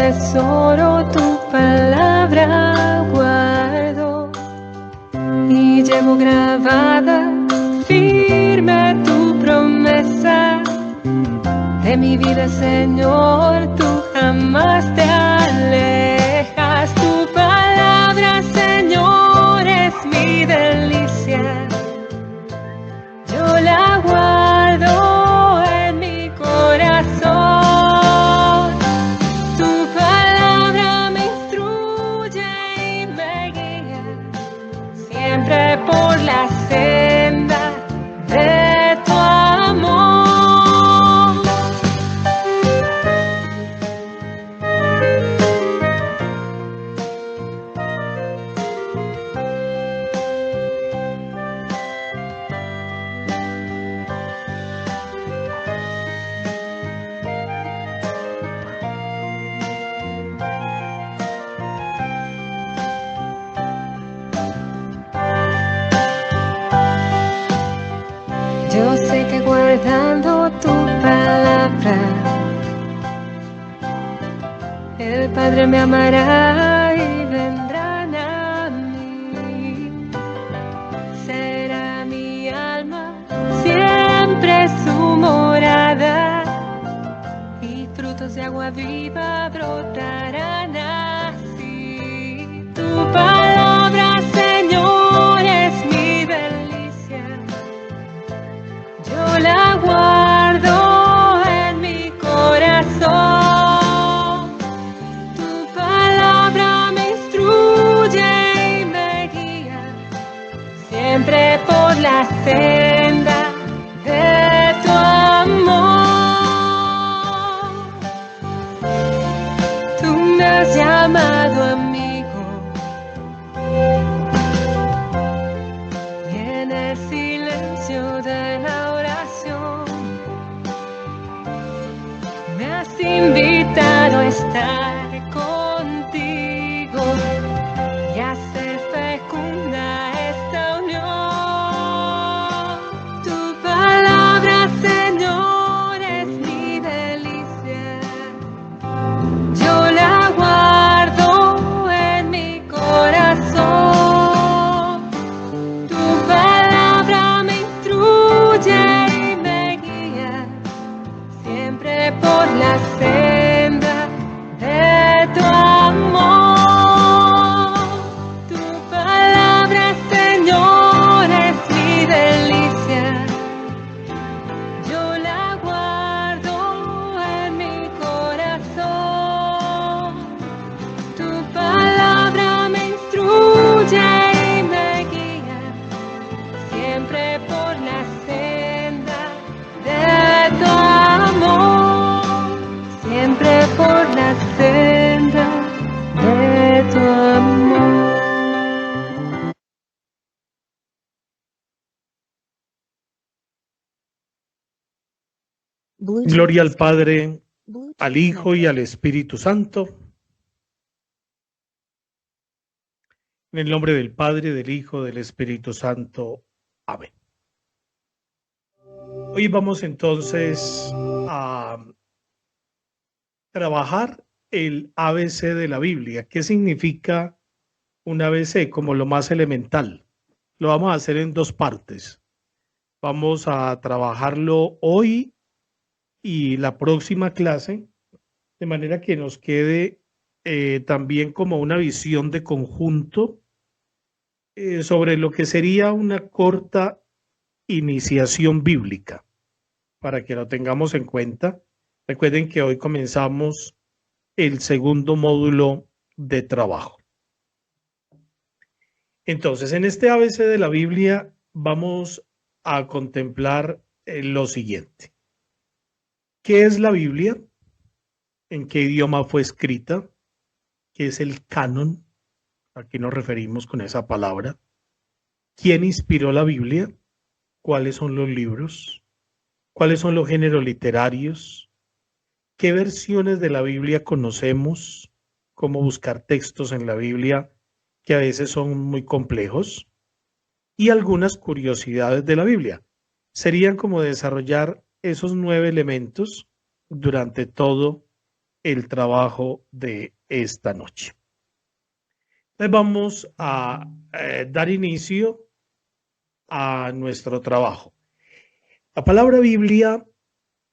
tesoro, tu palabra guardo y llevo grabada firme tu promesa de mi vida, Señor, tú jamás te alejas. Tu palabra, Señor, es mi delicia. Yo la guardo en mi corazón. Tu palabra me instruye y me guía siempre por la senda de tu amor. Yo sé que guardando tu palabra, el Padre me amará y vendrán a mí. Será mi alma siempre su morada, y frutos de agua viva brotarán así. Tu palabra, Señor, es mi delicia. Yo la guardo en mi corazón. Tu palabra me instruye y me guía siempre por la senda de tu amor. Tú me has llamado amigo, y en el silencio de la oración me has invitado a estar contigo y a hacer fecunda esta unión. Tu palabra, Señor, es mi delicia. Yo la guardo en mi corazón. Tu palabra me instruye y me guía siempre por la senda de tu amor. Tu palabra, Señor, es mi delicia. Yo la guardo en mi corazón. Tu palabra me instruye y me guía siempre por la senda de tu amor. Siempre por la senda de tu amor. Gloria al Padre, al Hijo y al Espíritu Santo. En el nombre del Padre, del Hijo, del Espíritu Santo. Amén. Hoy vamos entonces a trabajar el ABC de la Biblia. ¿Qué significa un ABC? Como lo más elemental. Lo vamos a hacer en dos partes. Vamos a trabajarlo hoy y la próxima clase, de manera que nos quede también como una visión de conjunto sobre lo que sería una corta iniciación bíblica, para que lo tengamos en cuenta. Recuerden que hoy comenzamos el segundo módulo de trabajo. Entonces, en este ABC de la Biblia vamos a contemplar lo siguiente. ¿Qué es la Biblia? ¿En qué idioma fue escrita? ¿Qué es el canon? ¿A qué nos referimos con esa palabra? ¿Quién inspiró la Biblia? ¿Cuáles son los libros? ¿Cuáles son los géneros literarios? ¿Qué versiones de la Biblia conocemos? ¿Cómo buscar textos en la Biblia que a veces son muy complejos? Y algunas curiosidades de la Biblia. Serían como desarrollar esos 9 elementos durante todo el trabajo de esta noche. Entonces vamos a dar inicio a nuestro trabajo. La palabra Biblia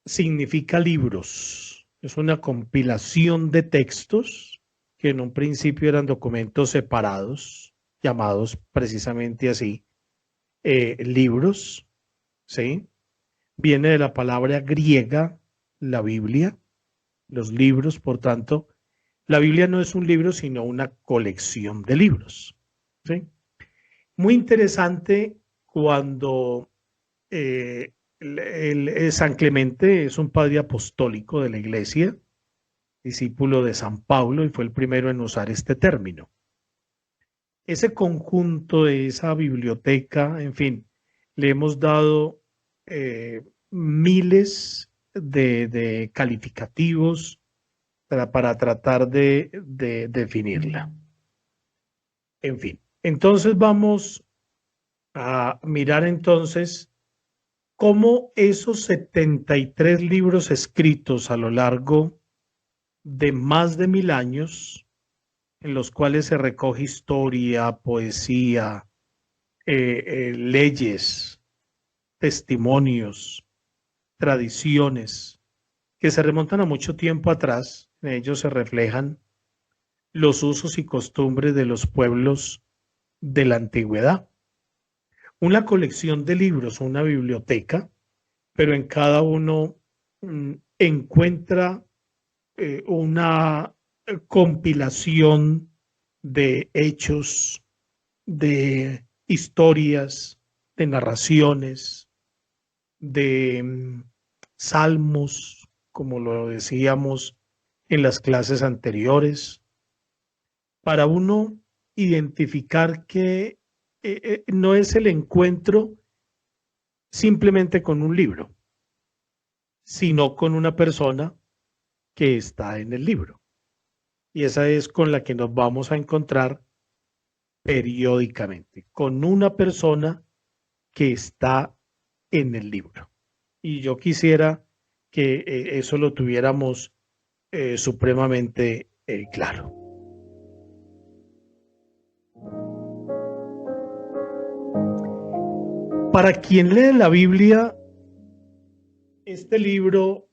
significa libros. Es una compilación de textos que en un principio eran documentos separados, llamados precisamente así, libros, ¿sí? Viene de la palabra griega, la Biblia, los libros, por tanto, la Biblia no es un libro, sino una colección de libros, ¿sí? Muy interesante cuando San Clemente es un padre apostólico de la iglesia, discípulo de San Pablo, y fue el primero en usar este término. Ese conjunto de esa biblioteca, en fin, le hemos dado miles de calificativos para tratar de definirla. En fin, entonces vamos a mirar entonces cómo esos 73 libros escritos a lo largo de más de 1000 años, en los cuales se recoge historia, poesía, leyes, testimonios, tradiciones, que se remontan a mucho tiempo atrás. En ellos se reflejan los usos y costumbres de los pueblos de la antigüedad. Una colección de libros, una biblioteca, pero en cada uno encuentra una compilación de hechos, de historias, de narraciones, de salmos, como lo decíamos en las clases anteriores, para uno identificar que no es el encuentro simplemente con un libro, sino con una persona que está en el libro. Y esa es con la que nos vamos a encontrar periódicamente, con una persona que está en el libro. Y yo quisiera que eso lo tuviéramos supremamente claro. Para quien lee la Biblia, este libro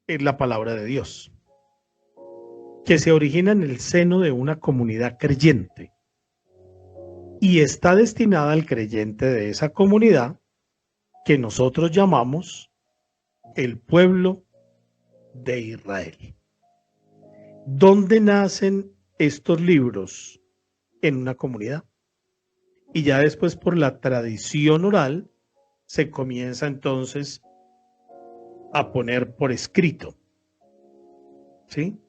es la palabra de Dios, que se origina en el seno de una comunidad creyente y está destinada al creyente de esa comunidad que nosotros llamamos el pueblo de Israel. ¿Dónde nacen estos libros? En una comunidad. Y ya después, por la tradición oral, se comienza entonces a poner por escrito. ¿Sí?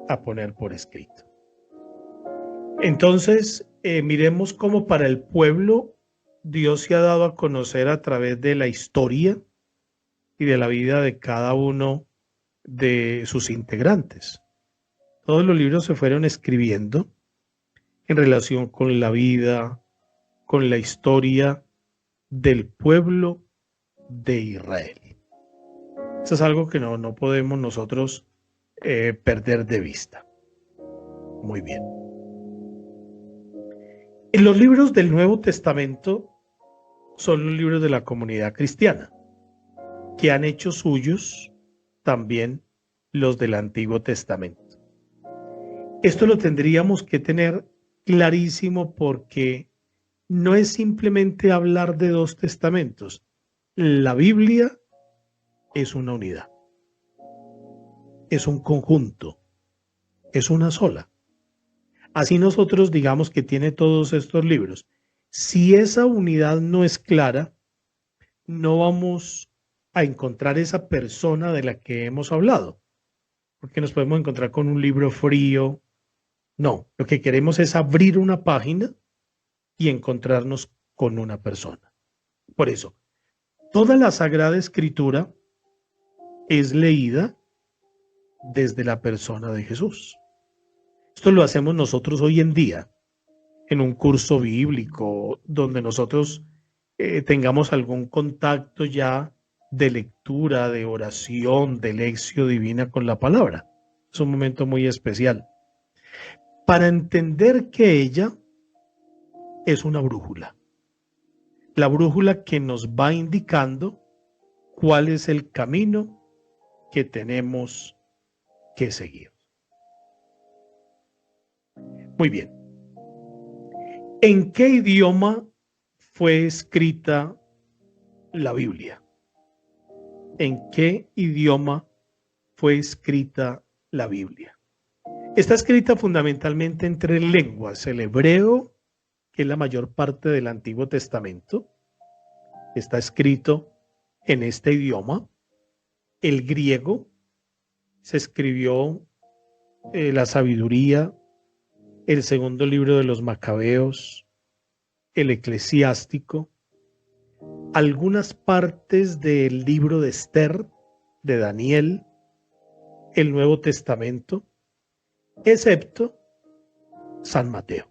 A poner por escrito. Entonces, miremos cómo para el pueblo Dios se ha dado a conocer a través de la historia y de la vida de cada uno de sus integrantes. Todos los libros se fueron escribiendo en relación con la vida, con la historia del pueblo de Israel. Eso es algo que no podemos nosotros perder de vista. Muy bien. En los libros del Nuevo Testamento son los libros de la comunidad cristiana, que han hecho suyos también los del Antiguo Testamento. Esto lo tendríamos que tener clarísimo porque no es simplemente hablar de dos testamentos. La Biblia es una unidad, es un conjunto, es una sola. Así nosotros digamos que tiene todos estos libros. Si esa unidad no es clara, no vamos a encontrar esa persona de la que hemos hablado, porque nos podemos encontrar con un libro frío. No, lo que queremos es abrir una página y encontrarnos con una persona. Por eso, toda la Sagrada Escritura es leída desde la persona de Jesús. Esto lo hacemos nosotros hoy en día en un curso bíblico donde nosotros tengamos algún contacto ya de lectura, de oración, de lección divina con la palabra. Es un momento muy especial para entender que ella es una brújula. La brújula que nos va indicando cuál es el camino que tenemos que seguir. Muy bien. ¿En qué idioma fue escrita la Biblia? ¿En qué idioma fue escrita la Biblia? Está escrita fundamentalmente en tres lenguas: el hebreo, que es la mayor parte del Antiguo Testamento, está escrito en este idioma. El griego, se escribió la sabiduría, el segundo libro de los Macabeos, el eclesiástico, algunas partes del libro de Esther, de Daniel, el Nuevo Testamento, excepto San Mateo.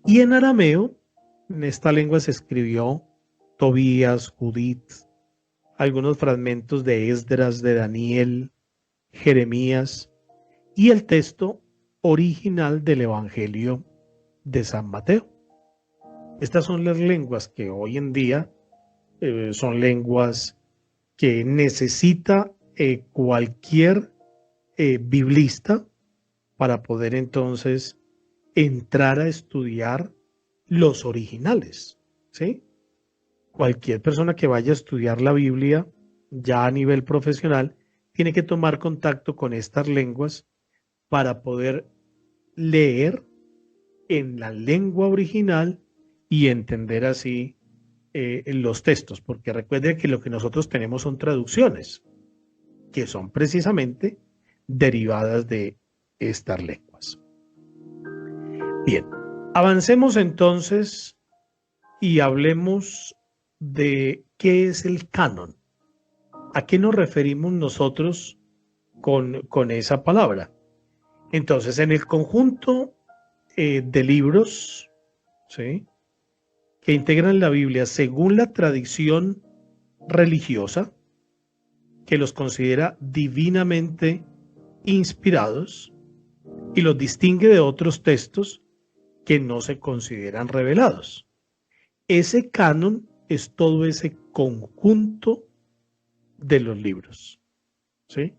Y en arameo, en esta lengua se escribió Tobías, Judith, algunos fragmentos de Esdras, de Daniel, Jeremías y el texto original del Evangelio de San Mateo. Estas son las lenguas que hoy en día son lenguas que necesita cualquier biblista para poder entonces entrar a estudiar los originales, ¿sí? Cualquier persona que vaya a estudiar la Biblia ya a nivel profesional tiene que tomar contacto con estas lenguas para poder leer en la lengua original y entender así los textos, porque recuerde que lo que nosotros tenemos son traducciones, que son precisamente derivadas de estas lenguas. Bien, avancemos entonces y hablemos de qué es el canon. ¿A qué nos referimos nosotros con esa palabra? Entonces, en el conjunto de libros, ¿sí?, que integran la Biblia según la tradición religiosa, que los considera divinamente inspirados y los distingue de otros textos que no se consideran revelados. Ese canon es todo ese conjunto de los libros, ¿sí?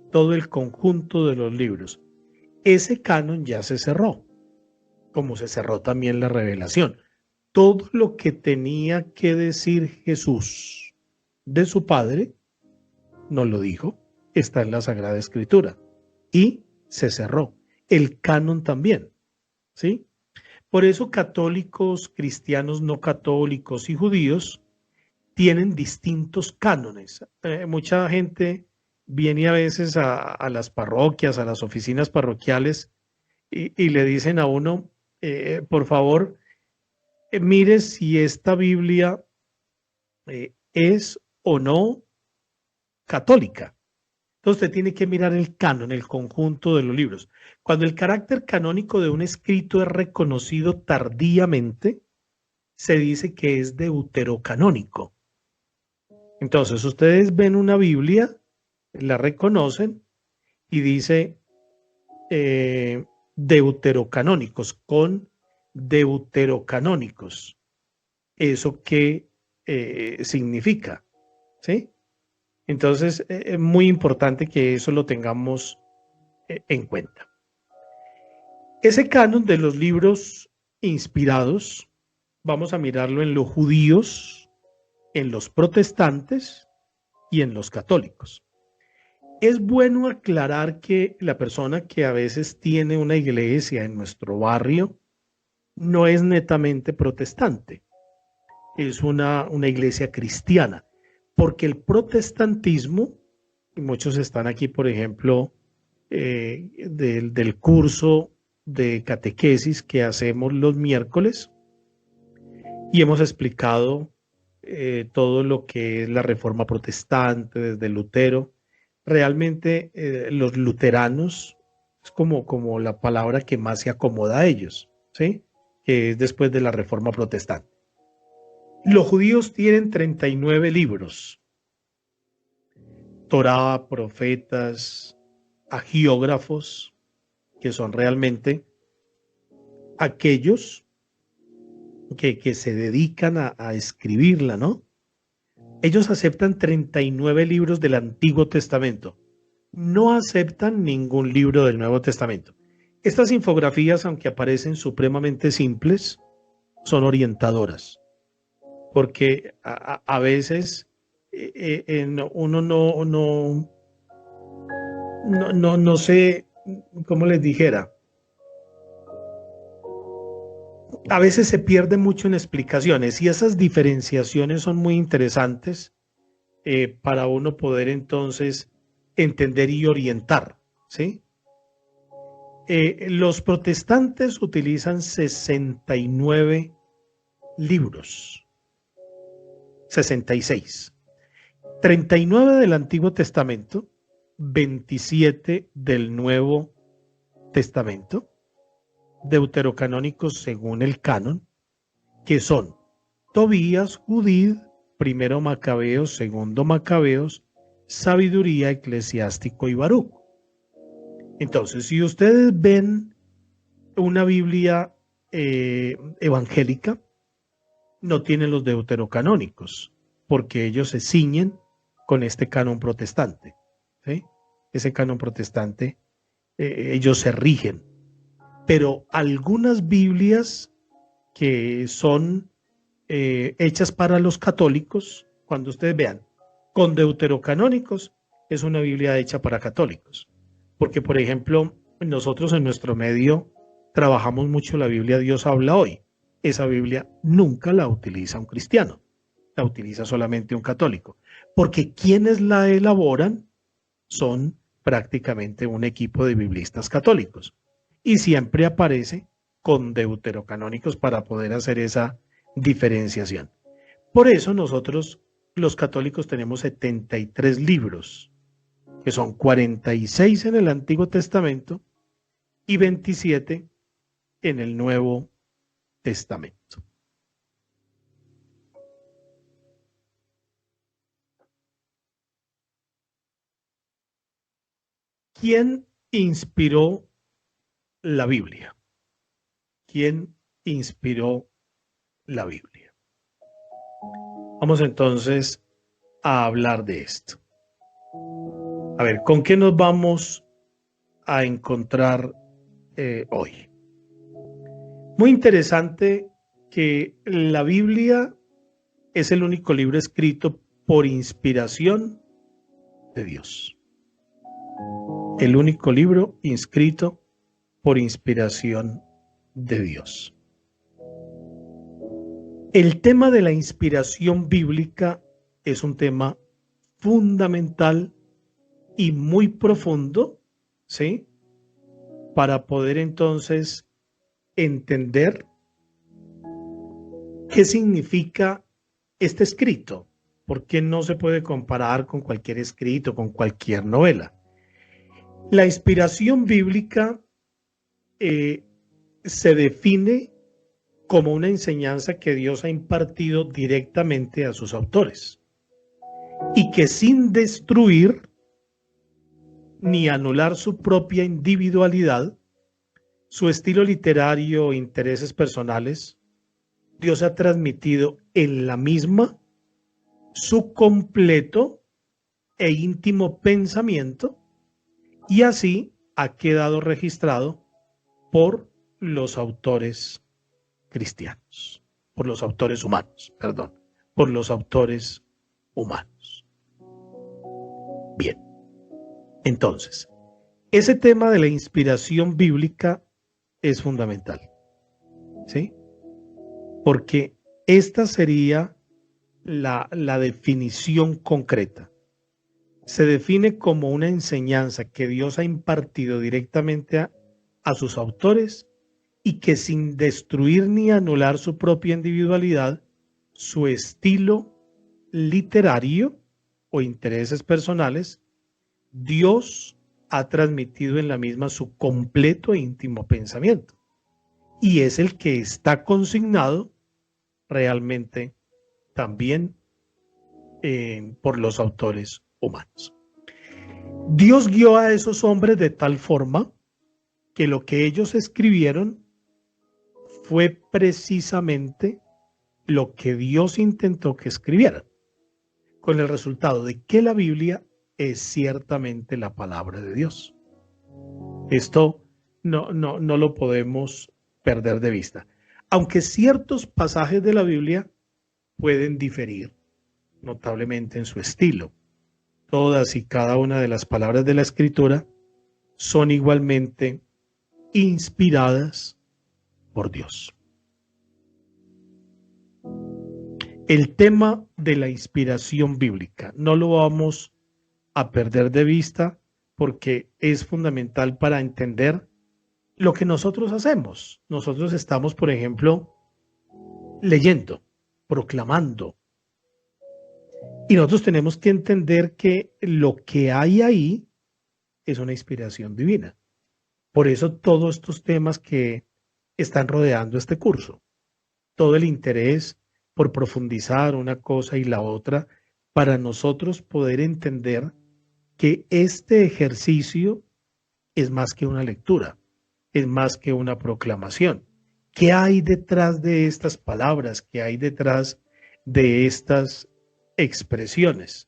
Todo el conjunto de los libros. Ese canon ya se cerró, como se cerró también la revelación. Todo lo que tenía que decir Jesús de su Padre, nos lo dijo, está en la Sagrada Escritura y se cerró. El canon también, ¿sí? Por eso católicos, cristianos no católicos y judíos tienen distintos cánones. Mucha gente viene a veces a las parroquias, a las oficinas parroquiales y le dicen a uno, por favor, mire si esta Biblia es o no católica. Entonces usted tiene que mirar el canon, el conjunto de los libros. Cuando el carácter canónico de un escrito es reconocido tardíamente, se dice que es deuterocanónico. Entonces ustedes ven una Biblia, la reconocen y dice deuterocanónicos, con deuterocanónicos. ¿Eso qué significa? ¿Sí? Entonces es muy importante que eso lo tengamos en cuenta. Ese canon de los libros inspirados, vamos a mirarlo en los judíos, en los protestantes y en los católicos. Es bueno aclarar que la persona que a veces tiene una iglesia en nuestro barrio no es netamente protestante, es una iglesia cristiana, porque el protestantismo, y muchos están aquí, por ejemplo, del curso de catequesis que hacemos los miércoles, y hemos explicado todo lo que es la reforma protestante desde Lutero. Realmente los luteranos es como la palabra que más se acomoda a ellos, ¿sí?, que es después de la reforma protestante. Los judíos tienen 39 libros: Torá, profetas, agiógrafos, que son realmente aquellos que se dedican a escribirla, ¿no? Ellos aceptan 39 libros del Antiguo Testamento. No aceptan ningún libro del Nuevo Testamento. Estas infografías, aunque aparecen supremamente simples, son orientadoras, porque a veces uno no sé cómo les dijera. A veces se pierde mucho en explicaciones y esas diferenciaciones son muy interesantes para uno poder entonces entender y orientar, ¿sí? Los protestantes utilizan 69 libros, 66, 39 del Antiguo Testamento, 27 del Nuevo Testamento, deuterocanónicos según el canon, que son Tobías, Judith, primero Macabeos, segundo Macabeos, Sabiduría, Eclesiástico y Baruch. Entonces, si ustedes ven una Biblia evangélica, no tienen los deuterocanónicos, porque ellos se ciñen con este canon protestante, ¿sí? Ese canon protestante, ellos se rigen. Pero algunas Biblias que son hechas para los católicos, cuando ustedes vean, con deuterocanónicos, es una Biblia hecha para católicos. Porque, por ejemplo, nosotros en nuestro medio trabajamos mucho la Biblia Dios habla hoy. Esa Biblia nunca la utiliza un cristiano, la utiliza solamente un católico. Porque quienes la elaboran son prácticamente un equipo de biblistas católicos. Y siempre aparece con deuterocanónicos para poder hacer esa diferenciación. Por eso nosotros, los católicos, tenemos 73 libros, que son 46 en el Antiguo Testamento y 27 en el Nuevo Testamento. ¿Quién inspiró la Biblia? ¿Quién inspiró la Biblia? Vamos entonces a hablar de esto. A ver, ¿con qué nos vamos a encontrar hoy? Muy interesante que la Biblia es el único libro escrito por inspiración de Dios. El único libro inscrito por inspiración de Dios. El tema de la inspiración bíblica es un tema fundamental y muy profundo, ¿sí? Para poder entonces entender qué significa este escrito, por qué no se puede comparar con cualquier escrito, con cualquier novela. La inspiración bíblica se define como una enseñanza que Dios ha impartido directamente a sus autores y que sin destruir ni anular su propia individualidad, su estilo literario o intereses personales, Dios ha transmitido en la misma su completo e íntimo pensamiento y así ha quedado registrado por los autores cristianos, por los autores humanos, perdón, por los autores humanos. Bien, entonces, ese tema de la inspiración bíblica es fundamental, ¿sí? Porque esta sería la definición concreta. Se define como una enseñanza que Dios ha impartido directamente a sus autores y que sin destruir ni anular su propia individualidad, su estilo literario o intereses personales, Dios ha transmitido en la misma su completo e íntimo pensamiento. Y es el que está consignado realmente también por los autores humanos. Dios guió a esos hombres de tal forma que lo que ellos escribieron fue precisamente lo que Dios intentó que escribieran, con el resultado de que la Biblia es ciertamente la palabra de Dios. Esto no lo podemos perder de vista. Aunque ciertos pasajes de la Biblia pueden diferir notablemente en su estilo, todas y cada una de las palabras de la Escritura son igualmente inspiradas por Dios. El tema de la inspiración bíblica no lo vamos a perder de vista porque es fundamental para entender lo que nosotros hacemos. Nosotros estamos, por ejemplo, leyendo, proclamando. Y nosotros tenemos que entender que lo que hay ahí es una inspiración divina. Por eso todos estos temas que están rodeando este curso, todo el interés por profundizar una cosa y la otra, para nosotros poder entender que este ejercicio es más que una lectura, es más que una proclamación. ¿Qué hay detrás de estas palabras? ¿Qué hay detrás de estas expresiones?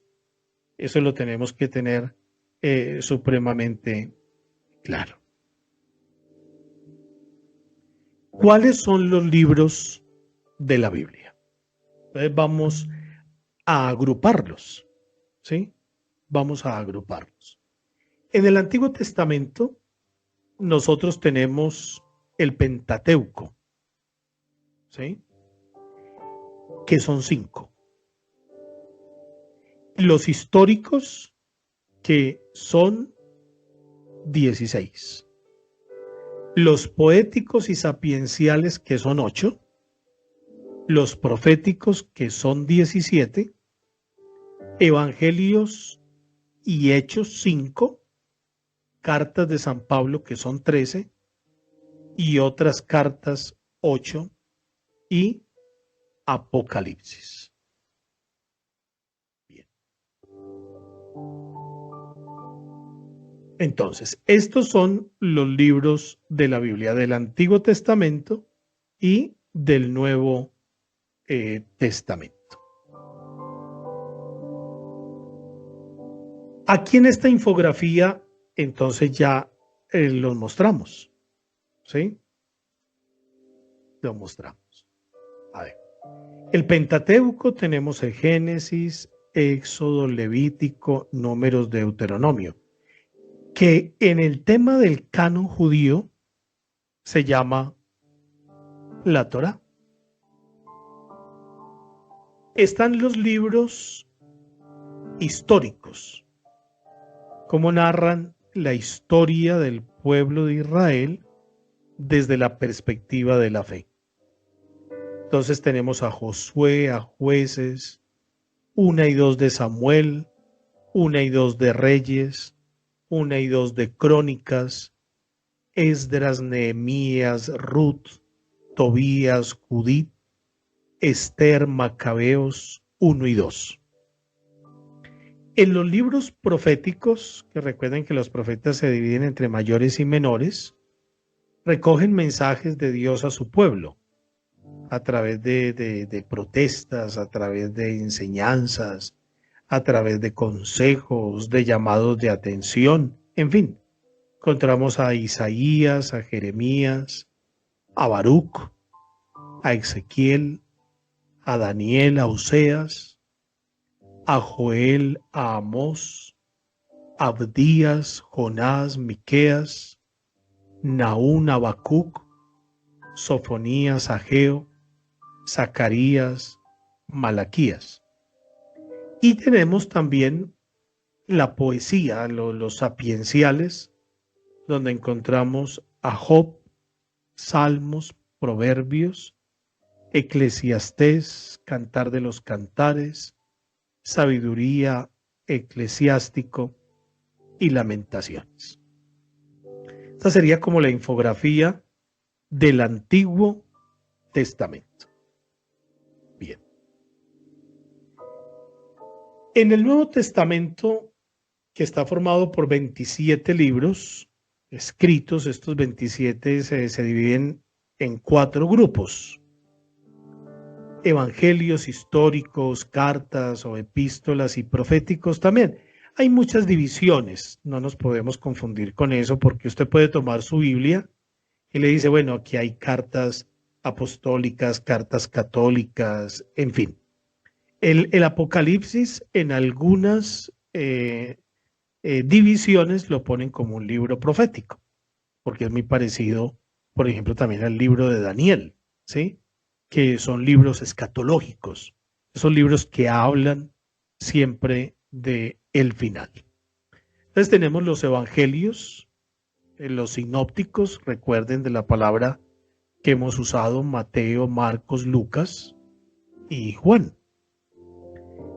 Eso lo tenemos que tener supremamente claro. ¿Cuáles son los libros de la Biblia? Entonces vamos a agruparlos, ¿sí? Vamos a agruparlos. En el Antiguo Testamento nosotros tenemos el Pentateuco, ¿sí? Que son 5. Los históricos, que son 16. Los poéticos y sapienciales, que son 8. Los proféticos, que son 17. Evangelios y Hechos, 5. Cartas de San Pablo, que son 13. Y otras cartas, 8. Y Apocalipsis. Bien. Entonces, estos son los libros de la Biblia del Antiguo Testamento y del Nuevo Testamento. Aquí en esta infografía, entonces ya los mostramos, ¿sí? Los mostramos. A ver, el Pentateuco tenemos el Génesis, Éxodo, Levítico, Números, Deuteronomio, que en el tema del canon judío se llama la Torá. Están los libros históricos, cómo narran la historia del pueblo de Israel desde la perspectiva de la fe. Entonces tenemos a Josué, a Jueces, 1 y 2 de Samuel, 1 y 2 de Reyes, 1 y 2 de Crónicas, Esdras, Nehemías, Ruth, Tobías, Judith, Esther, Macabeos, 1 y 2. En los libros proféticos, que recuerden que los profetas se dividen entre mayores y menores, recogen mensajes de Dios a su pueblo, a través de protestas, a través de enseñanzas, a través de consejos, de llamados de atención, en fin. Encontramos a Isaías, a Jeremías, a Baruc, a Ezequiel, a Daniel, a Oseas, a Joel, a Amós, a Abdías, Jonás, Miqueas, Nahum, Habacuc, Sofonías, Ageo, Zacarías, Malaquías. Y tenemos también la poesía, los sapienciales, donde encontramos a Job, Salmos, Proverbios, Eclesiastés, Cantar de los Cantares, Sabiduría, Eclesiástico y Lamentaciones. Esta sería como la infografía del Antiguo Testamento. Bien. En el Nuevo Testamento, que está formado por 27 libros escritos, estos 27 se dividen en 4 grupos: evangelios históricos, cartas o epístolas y proféticos también. Hay muchas divisiones, no nos podemos confundir con eso, porque usted puede tomar su Biblia y le dice, bueno, aquí hay cartas apostólicas, cartas católicas, en fin. El Apocalipsis en algunas divisiones lo ponen como un libro profético, porque es muy parecido, por ejemplo, también al libro de Daniel, ¿sí? Que son libros escatológicos, son libros que hablan siempre de el final. Entonces tenemos los evangelios, los sinópticos, recuerden de la palabra que hemos usado: Mateo, Marcos, Lucas y Juan.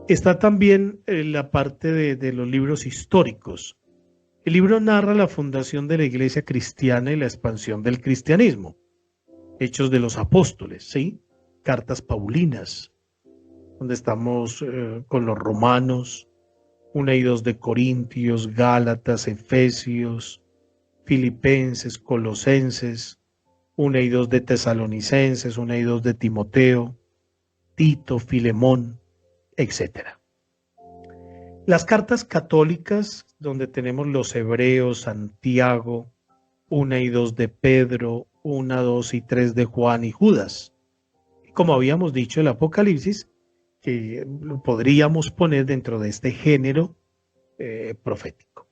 Está también la parte de los libros históricos. El libro narra la fundación de la iglesia cristiana y la expansión del cristianismo. Hechos de los Apóstoles, ¿sí? Cartas Paulinas, donde estamos con los romanos, 1 y 2 de Corintios, Gálatas, Efesios, Filipenses, Colosenses, 1 y 2 de Tesalonicenses, 1 y 2 de Timoteo, Tito, Filemón, etc. Las cartas católicas, donde tenemos los Hebreos, Santiago, 1 y 2 de Pedro, 1, 2 y 3 de Juan y Judas. Como habíamos dicho, el Apocalipsis, que lo podríamos poner dentro de este género profético.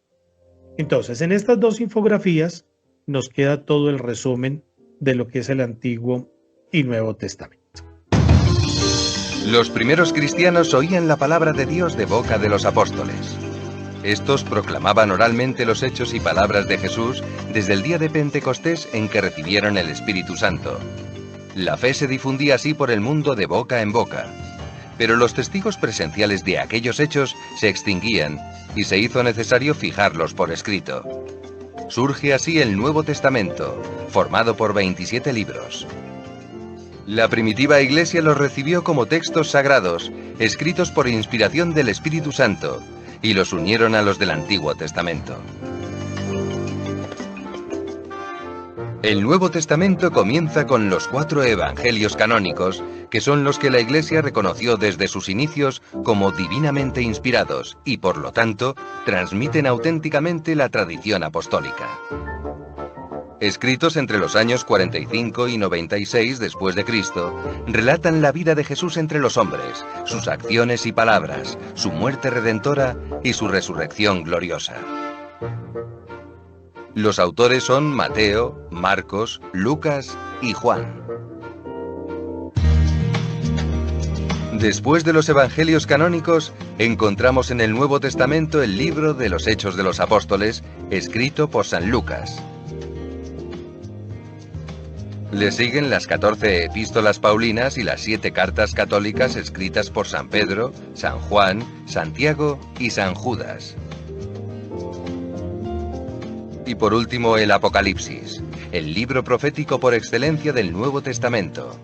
Entonces, en estas 2 infografías nos queda todo el resumen de lo que es el Antiguo y Nuevo Testamento. Los primeros cristianos oían la palabra de Dios de boca de los apóstoles. Estos proclamaban oralmente los hechos y palabras de Jesús desde el día de Pentecostés en que recibieron el Espíritu Santo. La fe se difundía así por el mundo de boca en boca. Pero los testigos presenciales de aquellos hechos se extinguían y se hizo necesario fijarlos por escrito. Surge así el Nuevo Testamento, formado por 27 libros. La primitiva Iglesia los recibió como textos sagrados, escritos por inspiración del Espíritu Santo, y los unieron a los del Antiguo Testamento. El Nuevo Testamento comienza con los 4 evangelios canónicos, que son los que la Iglesia reconoció desde sus inicios como divinamente inspirados y, por lo tanto, transmiten auténticamente la tradición apostólica. Escritos entre los años 45 y 96 después de Cristo, relatan la vida de Jesús entre los hombres, sus acciones y palabras, su muerte redentora y su resurrección gloriosa. Los autores son Mateo, Marcos, Lucas y Juan. Después de los evangelios canónicos, encontramos en el Nuevo Testamento el libro de los Hechos de los Apóstoles, escrito por San Lucas. Le siguen las 14 epístolas paulinas y las 7 cartas católicas escritas por San Pedro, San Juan, Santiago y San Judas. Y por último el Apocalipsis, el libro profético por excelencia del Nuevo Testamento.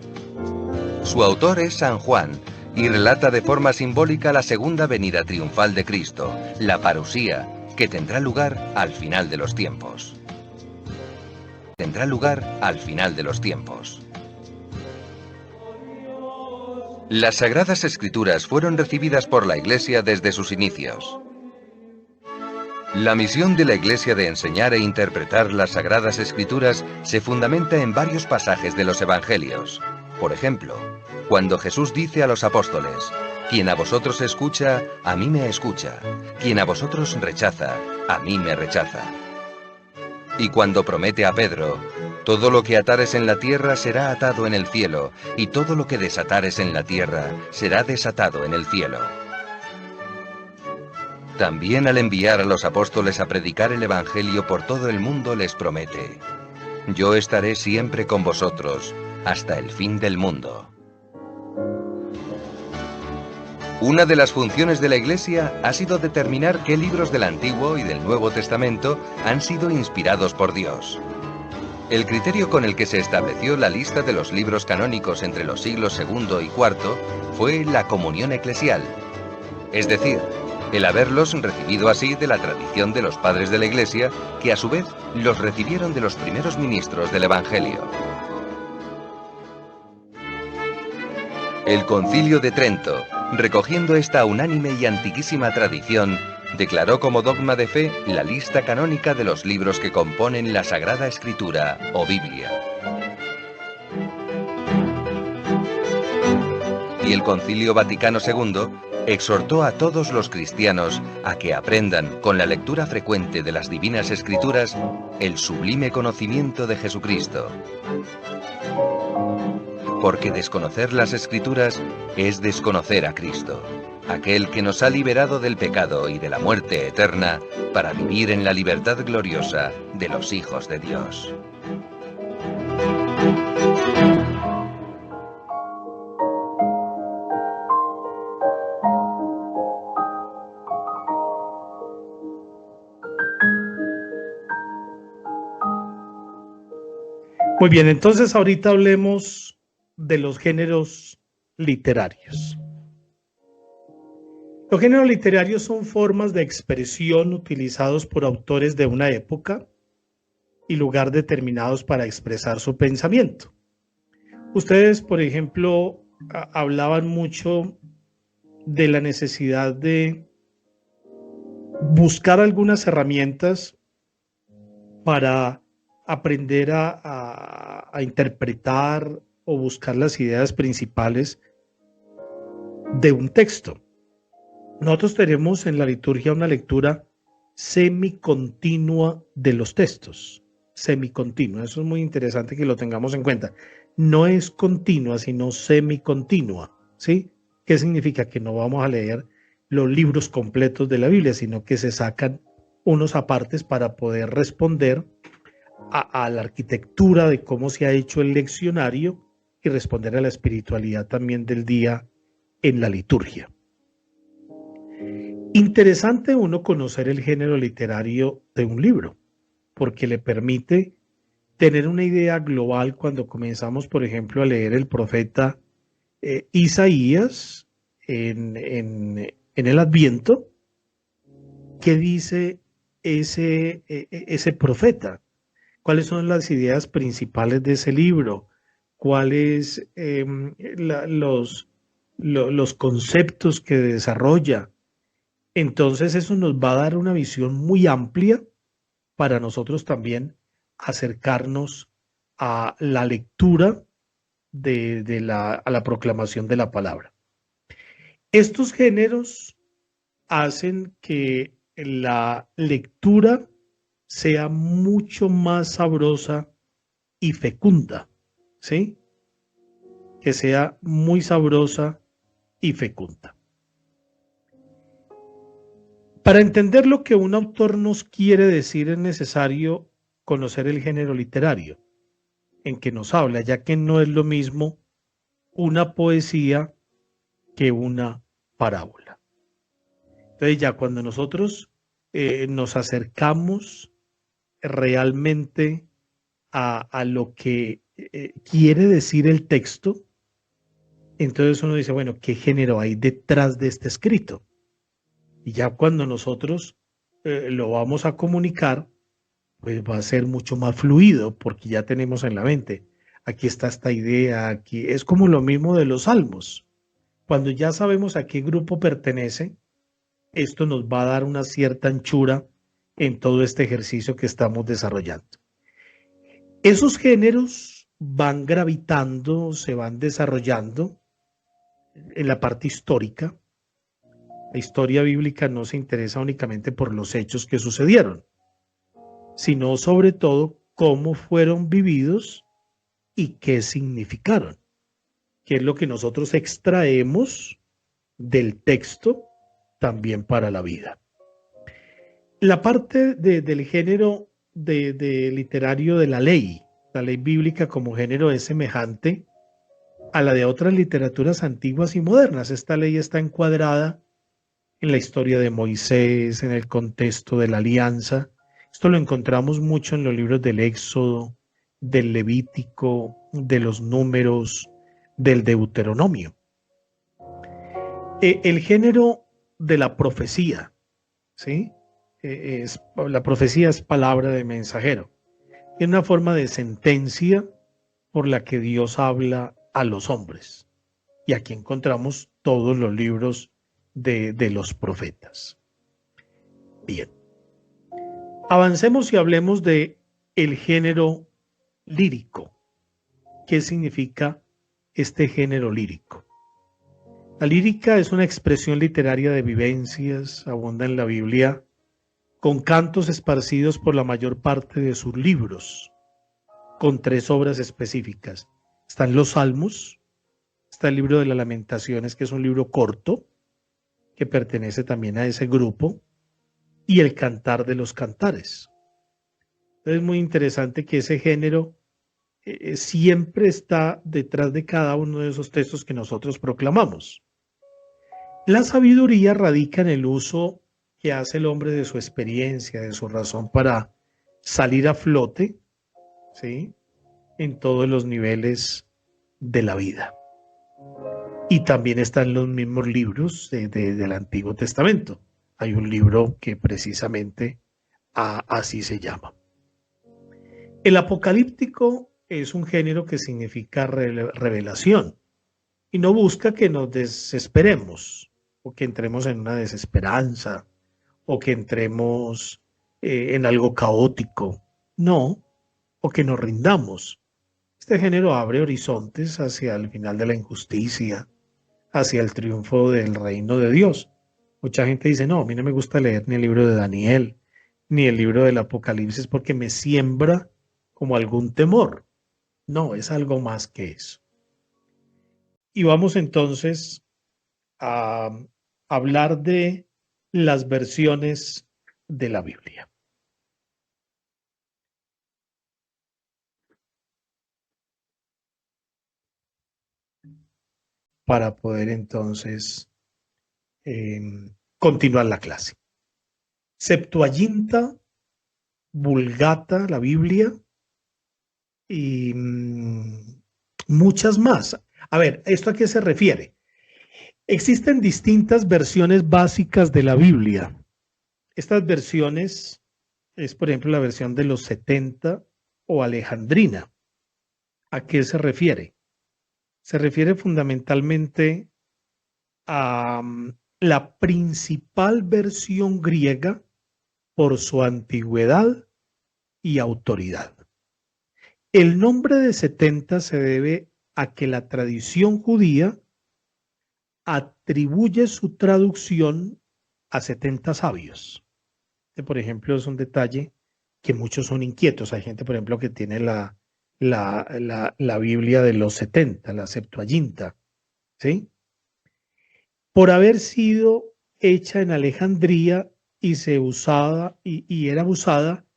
Su autor es San Juan y relata de forma simbólica la segunda venida triunfal de Cristo, la parusía, que tendrá lugar al final de los tiempos. Tendrá lugar al final de los tiempos. Las Sagradas Escrituras fueron recibidas por la Iglesia desde sus inicios. La misión de la Iglesia de enseñar e interpretar las Sagradas Escrituras se fundamenta en varios pasajes de los Evangelios. Por ejemplo, cuando Jesús dice a los apóstoles: «Quien a vosotros escucha, a mí me escucha. Quien a vosotros rechaza, a mí me rechaza». Y cuando promete a Pedro: «Todo lo que atares en la tierra será atado en el cielo, y todo lo que desatares en la tierra será desatado en el cielo». También al enviar a los apóstoles a predicar el Evangelio por todo el mundo les promete: «Yo estaré siempre con vosotros hasta el fin del mundo». Una de las funciones de la Iglesia ha sido determinar qué libros del Antiguo y del Nuevo Testamento han sido inspirados por Dios. El criterio con el que se estableció la lista de los libros canónicos entre los siglos II y IV fue la comunión eclesial. es decir, el haberlos recibido así de la tradición de los padres de la Iglesia, que a su vez los recibieron de los primeros ministros del Evangelio. El Concilio de Trento, recogiendo esta unánime y antiquísima tradición, declaró como dogma de fe la lista canónica de los libros que componen la Sagrada Escritura o Biblia. Y el Concilio Vaticano II exhortó a todos los cristianos a que aprendan, con la lectura frecuente de las Divinas Escrituras, el sublime conocimiento de Jesucristo. Porque desconocer las Escrituras es desconocer a Cristo, aquel que nos ha liberado del pecado y de la muerte eterna para vivir en la libertad gloriosa de los hijos de Dios. Muy bien, entonces ahorita hablemos de los géneros literarios. Los géneros literarios son formas de expresión utilizados por autores de una época y lugar determinados para expresar su pensamiento. Ustedes, por ejemplo, hablaban mucho de la necesidad de buscar algunas herramientas para aprender a interpretar o buscar las ideas principales de un texto. Nosotros tenemos en la liturgia una lectura semicontinua de los textos. Semicontinua, eso es muy interesante que lo tengamos en cuenta. No es continua, sino semicontinua, ¿sí? ¿Qué significa? Que no vamos a leer los libros completos de la Biblia, sino que se sacan unos apartes para poder responder a la arquitectura de cómo se ha hecho el leccionario y responder a la espiritualidad también del día en la liturgia. Interesante uno conocer el género literario de un libro, porque le permite tener una idea global cuando comenzamos, por ejemplo, a leer el profeta Isaías en el Adviento. ¿Qué dice ese profeta? ¿Cuáles son las ideas principales de ese libro? ¿Cuáles los conceptos que desarrolla? Entonces eso nos va a dar una visión muy amplia para nosotros también acercarnos a la lectura a la proclamación de la palabra. Estos géneros hacen que la lectura sea mucho más sabrosa y fecunda, ¿sí? Que sea muy sabrosa y fecunda. Para entender lo que un autor nos quiere decir es necesario conocer el género literario en que nos habla, ya que no es lo mismo una poesía que una parábola. Entonces ya cuando nosotros nos acercamos realmente a lo que quiere decir el texto, entonces uno dice, bueno, ¿qué género hay detrás de este escrito? Y ya cuando nosotros lo vamos a comunicar, pues va a ser mucho más fluido, porque ya tenemos en la mente, aquí está esta idea, aquí es como lo mismo de los salmos. Cuando ya sabemos a qué grupo pertenece, esto nos va a dar una cierta anchura en todo este ejercicio que estamos desarrollando. Esos géneros van gravitando, se van desarrollando en la parte histórica. La historia bíblica no se interesa únicamente por los hechos que sucedieron, sino sobre todo cómo fueron vividos y qué significaron, que es lo que nosotros extraemos del texto también para la vida. La parte del género de literario de la ley bíblica como género es semejante a la de otras literaturas antiguas y modernas. Esta ley está encuadrada en la historia de Moisés, en el contexto de la alianza. Esto lo encontramos mucho en los libros del Éxodo, del Levítico, de los Números, del Deuteronomio. El género de la profecía, ¿sí? La profecía es palabra de mensajero. Es una forma de sentencia por la que Dios habla a los hombres. Y aquí encontramos todos los libros de los profetas. Bien. Avancemos y hablemos de el género lírico. ¿Qué significa este género lírico? La lírica es una expresión literaria de vivencias, abunda en la Biblia, con cantos esparcidos por la mayor parte de sus libros, con 3 obras específicas. Están los Salmos, está el libro de las Lamentaciones, que es un libro corto, que pertenece también a ese grupo, y el Cantar de los Cantares. Entonces es muy interesante que ese género siempre está detrás de cada uno de esos textos que nosotros proclamamos. La sabiduría radica en el uso que hace el hombre de su experiencia, de su razón para salir a flote, ¿sí?, en todos los niveles de la vida. Y también están los mismos libros del Antiguo Testamento. Hay un libro que precisamente así se llama. El apocalíptico es un género que significa revelación y no busca que nos desesperemos o que entremos en una desesperanza o que entremos en algo caótico. No, o que nos rindamos. Este género abre horizontes hacia el final de la injusticia, hacia el triunfo del reino de Dios. Mucha gente dice, no, a mí no me gusta leer ni el libro de Daniel, ni el libro del Apocalipsis porque me siembra como algún temor. No, es algo más que eso. Y vamos entonces a hablar de las versiones de la Biblia. Para poder entonces continuar la clase. Septuaginta, Vulgata, la Biblia y muchas más. A ver, ¿esto a qué se refiere? Existen distintas versiones básicas de la Biblia. Estas versiones es, por ejemplo, la versión de los 70 o alejandrina. ¿A qué se refiere? Se refiere fundamentalmente a la principal versión griega por su antigüedad y autoridad. El nombre de 70 se debe a que la tradición judía atribuye su traducción a 70 sabios. Por ejemplo, es un detalle que muchos son inquietos. Hay gente, por ejemplo, que tiene la Biblia de los 70, la Septuaginta, ¿sí? Por haber sido hecha en Alejandría y era usada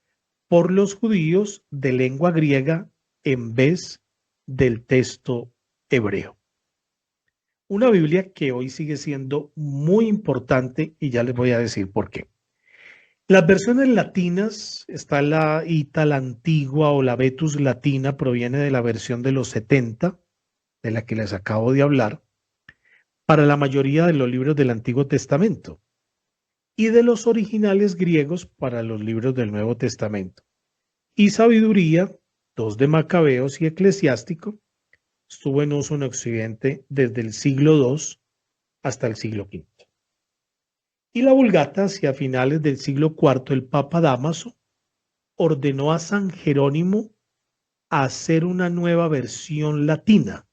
por los judíos de lengua griega en vez del texto hebreo. Una Biblia que hoy sigue siendo muy importante y ya les voy a decir por qué. Las versiones latinas, está la Ita, la Antigua o la Vetus Latina, proviene de la versión de los 70, de la que les acabo de hablar, para la mayoría de los libros del Antiguo Testamento, y de los originales griegos para los libros del Nuevo Testamento. Y Sabiduría, 2 de Macabeos y Eclesiástico, estuvo en uso en Occidente desde el siglo II hasta el siglo V. Y la Vulgata, hacia finales del siglo IV, el Papa Dámaso ordenó a San Jerónimo hacer una nueva versión latina,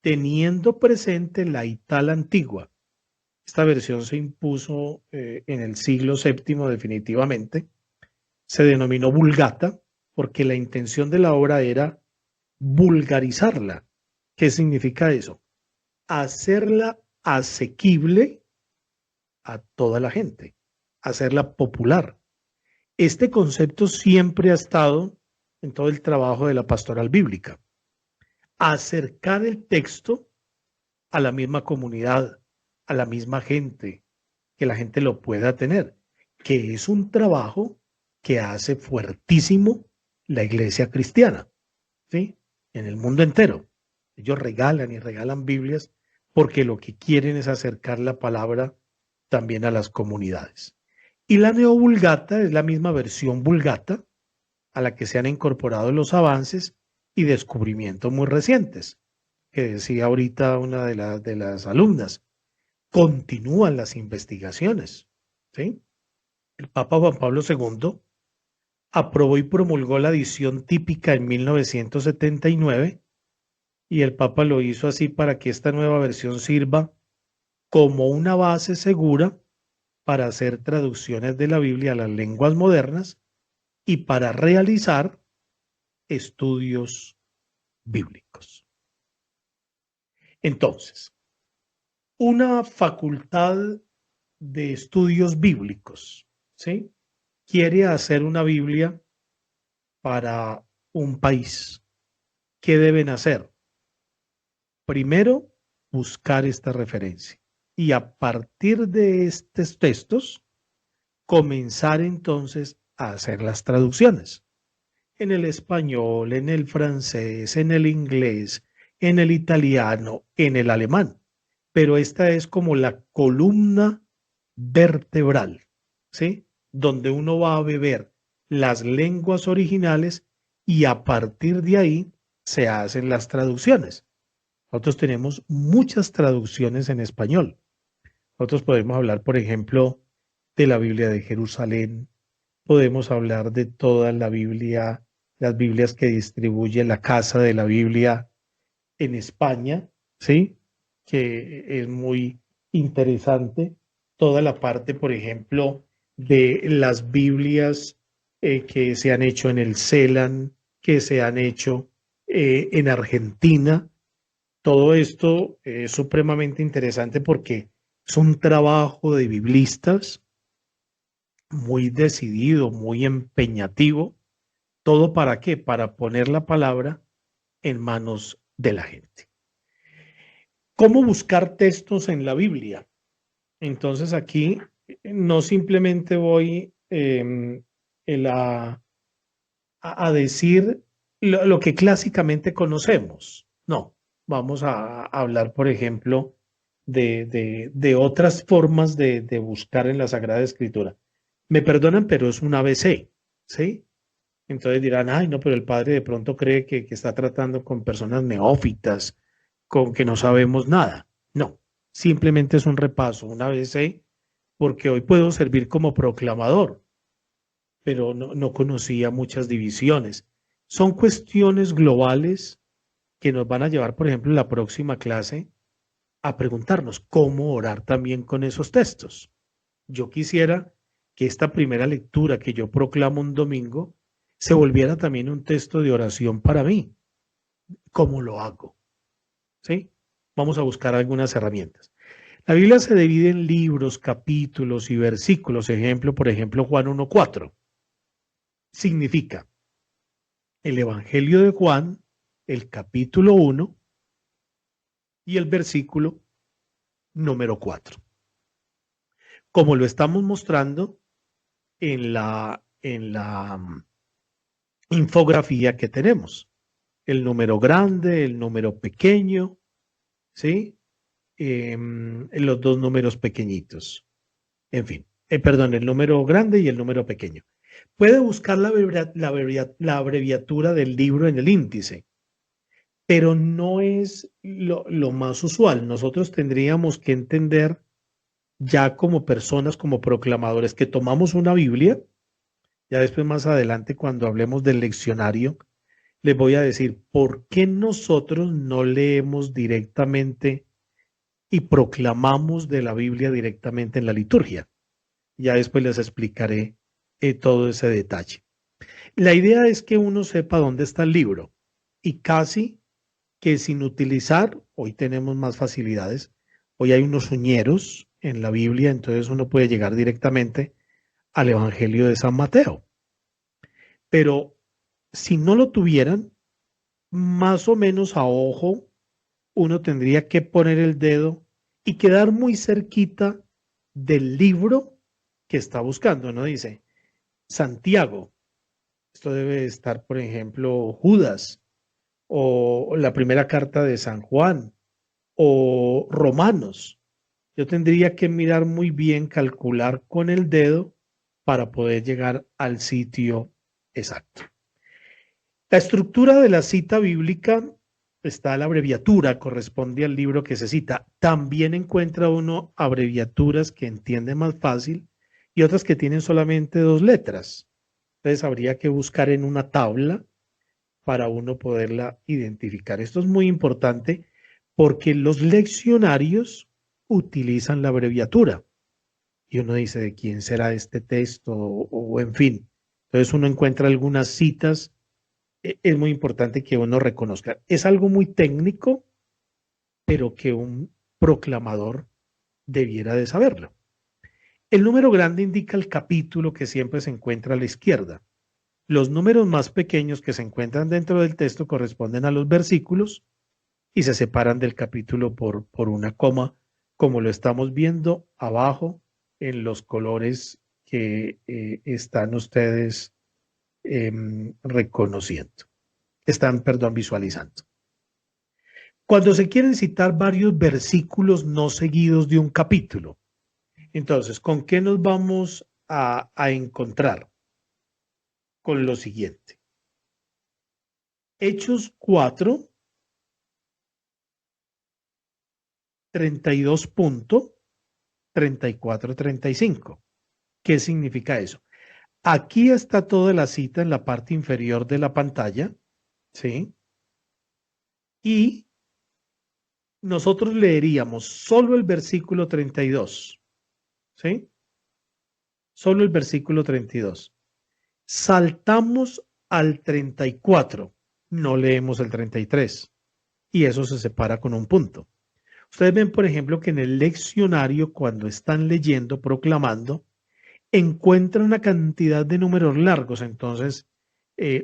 teniendo presente la Itala antigua. Esta versión se impuso en el siglo VII definitivamente. Se denominó Vulgata porque la intención de la obra era vulgarizarla. ¿Qué significa eso? Hacerla asequible a toda la gente, hacerla popular. Este concepto siempre ha estado en todo el trabajo de la pastoral bíblica. Acercar el texto a la misma comunidad, a la misma gente, que la gente lo pueda tener, que es un trabajo que hace fuertísimo la iglesia cristiana, ¿sí? En el mundo entero. Ellos regalan y regalan Biblias porque lo que quieren es acercar la palabra también a las comunidades. Y la Neovulgata es la misma versión Vulgata a la que se han incorporado los avances y descubrimientos muy recientes, que decía ahorita una de las alumnas. Continúan las investigaciones, ¿sí? El Papa Juan Pablo II aprobó y promulgó la edición típica en 1979 y el Papa lo hizo así para que esta nueva versión sirva como una base segura para hacer traducciones de la Biblia a las lenguas modernas y para realizar estudios bíblicos. Entonces, una facultad de estudios bíblicos, ¿sí? Quiere hacer una Biblia para un país. ¿Qué deben hacer? Primero, buscar esta referencia y a partir de estos textos, comenzar entonces a hacer las traducciones en el español, en el francés, en el inglés, en el italiano, en el alemán. Pero esta es como la columna vertebral, ¿sí? Donde uno va a beber las lenguas originales y a partir de ahí se hacen las traducciones. Nosotros tenemos muchas traducciones en español. Nosotros podemos hablar, por ejemplo, de la Biblia de Jerusalén, podemos hablar de toda la Biblia, las Biblias que distribuye la Casa de la Biblia en España, ¿sí? Que es muy interesante. Toda la parte, por ejemplo, de las Biblias que se han hecho en el CELAN, que se han hecho en Argentina. Todo esto es supremamente interesante porque es un trabajo de biblistas muy decidido, muy empeñativo. ¿Todo para qué? Para poner la palabra en manos de la gente. ¿Cómo buscar textos en la Biblia? Entonces aquí no simplemente voy a decir lo que clásicamente conocemos. No, vamos a hablar, por ejemplo, de otras formas de buscar en la Sagrada Escritura. Me perdonan, pero es un ABC, ¿sí? Entonces dirán, ay, no, pero el padre de pronto cree que está tratando con personas neófitas, con que no sabemos nada. No, simplemente es un repaso, un ABC, porque hoy puedo servir como proclamador, pero no conocía muchas divisiones. Son cuestiones globales que nos van a llevar, por ejemplo, en la próxima clase a preguntarnos cómo orar también con esos textos. Yo quisiera que esta primera lectura que yo proclamo un domingo se volviera también un texto de oración para mí. ¿Cómo lo hago? ¿Sí? Vamos a buscar algunas herramientas. La Biblia se divide en libros, capítulos y versículos. Ejemplo, por ejemplo, Juan 1:4. Significa el Evangelio de Juan, el capítulo 1 y el versículo número 4. Como lo estamos mostrando en la infografía que tenemos. El número grande, el número pequeño, ¿sí? Los dos números pequeñitos. En fin, perdón, el número grande y el número pequeño. Puede buscar la abreviatura del libro en el índice, pero no es lo más usual. Nosotros tendríamos que entender ya como personas, como proclamadores, que tomamos una Biblia. Ya después más adelante, cuando hablemos del leccionario, les voy a decir por qué nosotros no leemos directamente y proclamamos de la Biblia directamente en la liturgia. Ya después les explicaré todo ese detalle. La idea es que uno sepa dónde está el libro y casi que sin utilizar, hoy tenemos más facilidades, hoy hay unos uñeros en la Biblia, entonces uno puede llegar directamente al Evangelio de San Mateo. Pero si no lo tuvieran, más o menos a ojo, uno tendría que poner el dedo y quedar muy cerquita del libro que está buscando, ¿no? Dice Santiago. Esto debe estar, por ejemplo, Judas o la primera carta de San Juan o Romanos. yo tendría que mirar muy bien, calcular con el dedo para poder llegar al sitio exacto. La estructura de la cita bíblica está la abreviatura, corresponde al libro que se cita. También encuentra uno abreviaturas que entiende más fácil y otras que tienen solamente 2 letras. Entonces habría que buscar en una tabla para uno poderla identificar. Esto es muy importante porque los leccionarios utilizan la abreviatura y uno dice de quién será este texto o en fin. Entonces uno encuentra algunas citas. Es muy importante que uno reconozca. Es algo muy técnico, pero que un proclamador debiera de saberlo. El número grande indica el capítulo que siempre se encuentra a la izquierda. Los números más pequeños que se encuentran dentro del texto corresponden a los versículos y se separan del capítulo por una coma, como lo estamos viendo abajo en los colores que están ustedes reconociendo. Están visualizando. Cuando se quieren citar varios versículos no seguidos de un capítulo, entonces, ¿con qué nos vamos a encontrar? Con lo siguiente. Hechos 4, 32.34, 35. ¿Qué significa eso? Aquí está toda la cita en la parte inferior de la pantalla, ¿sí? Y nosotros leeríamos solo el versículo 32, ¿sí? Solo el versículo 32. Saltamos al 34, no leemos el 33 y eso se separa con un punto. Ustedes ven, por ejemplo, que en el leccionario, cuando están leyendo, proclamando, encuentran una cantidad de números largos, entonces